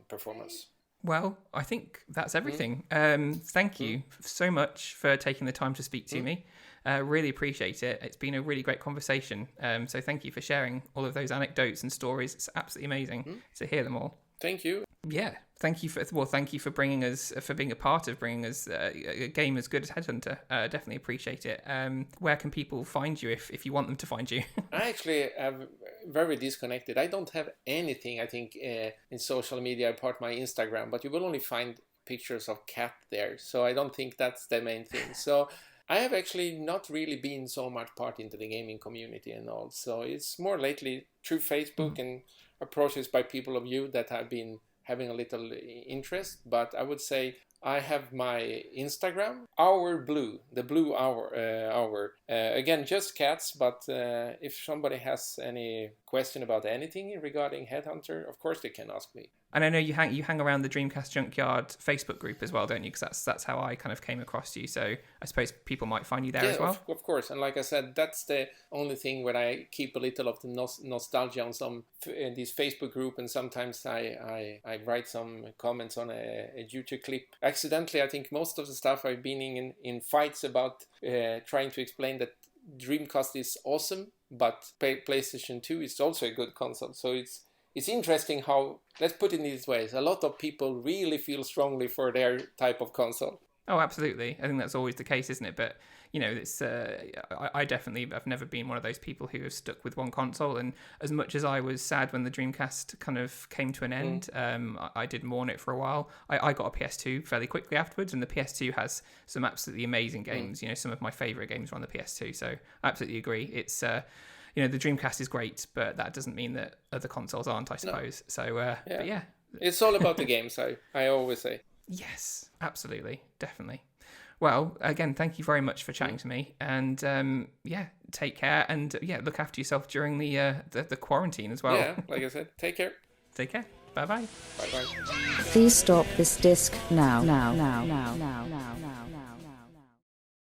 performance. Well, I think that's everything. Thank you so much for taking the time to speak to me. Really appreciate it. It's been a really great conversation. So thank you for sharing all of those anecdotes and stories. It's absolutely amazing to hear them all. Thank you. Yeah, thank you for bringing us, for being a part of bringing us a game as good as Headhunter. Definitely appreciate it. Where can people find you if you want them to find you? I actually am very disconnected. I don't have anything, I think, in social media apart my Instagram, but you will only find pictures of cat there. So I don't think that's the main thing. So I have actually not really been so much part into the gaming community and all. So it's more lately through Facebook and approaches by people of you that have been having a little interest. But I would say I have my Instagram, the Blue Hour. Again, just cats, but if somebody has any question about anything regarding Headhunter, of course they can ask me. And I know you hang around the Dreamcast Junkyard Facebook group as well, don't you? Because that's how I kind of came across you. So I suppose people might find you there as well. Of course. And like I said, that's the only thing where I keep a little of the nostalgia on some in this Facebook group. And sometimes I write some comments on a YouTube clip. Accidentally, I think most of the stuff I've been in fights about trying to explain that Dreamcast is awesome, but PlayStation 2 is also a good console. So it's interesting how, let's put it this way, a lot of people really feel strongly for their type of console. Oh, absolutely. I think that's always the case, isn't it? But, it's I definitely have never been one of those people who have stuck with one console. And as much as I was sad when the Dreamcast kind of came to an end, I did mourn it for a while. I got a PS2 fairly quickly afterwards, and the PS2 has some absolutely amazing games. Some of my favourite games are on the PS2. So I absolutely agree. It's... the Dreamcast is great, but that doesn't mean that other consoles aren't, I suppose. No. So, but yeah. It's all about the games, I always say. Yes, absolutely. Definitely. Well, again, thank you very much for chatting to me. And, take care, and look after yourself during the quarantine as well. Yeah, like I said, take care. Take care. Bye bye. Bye bye. Please stop this disc now.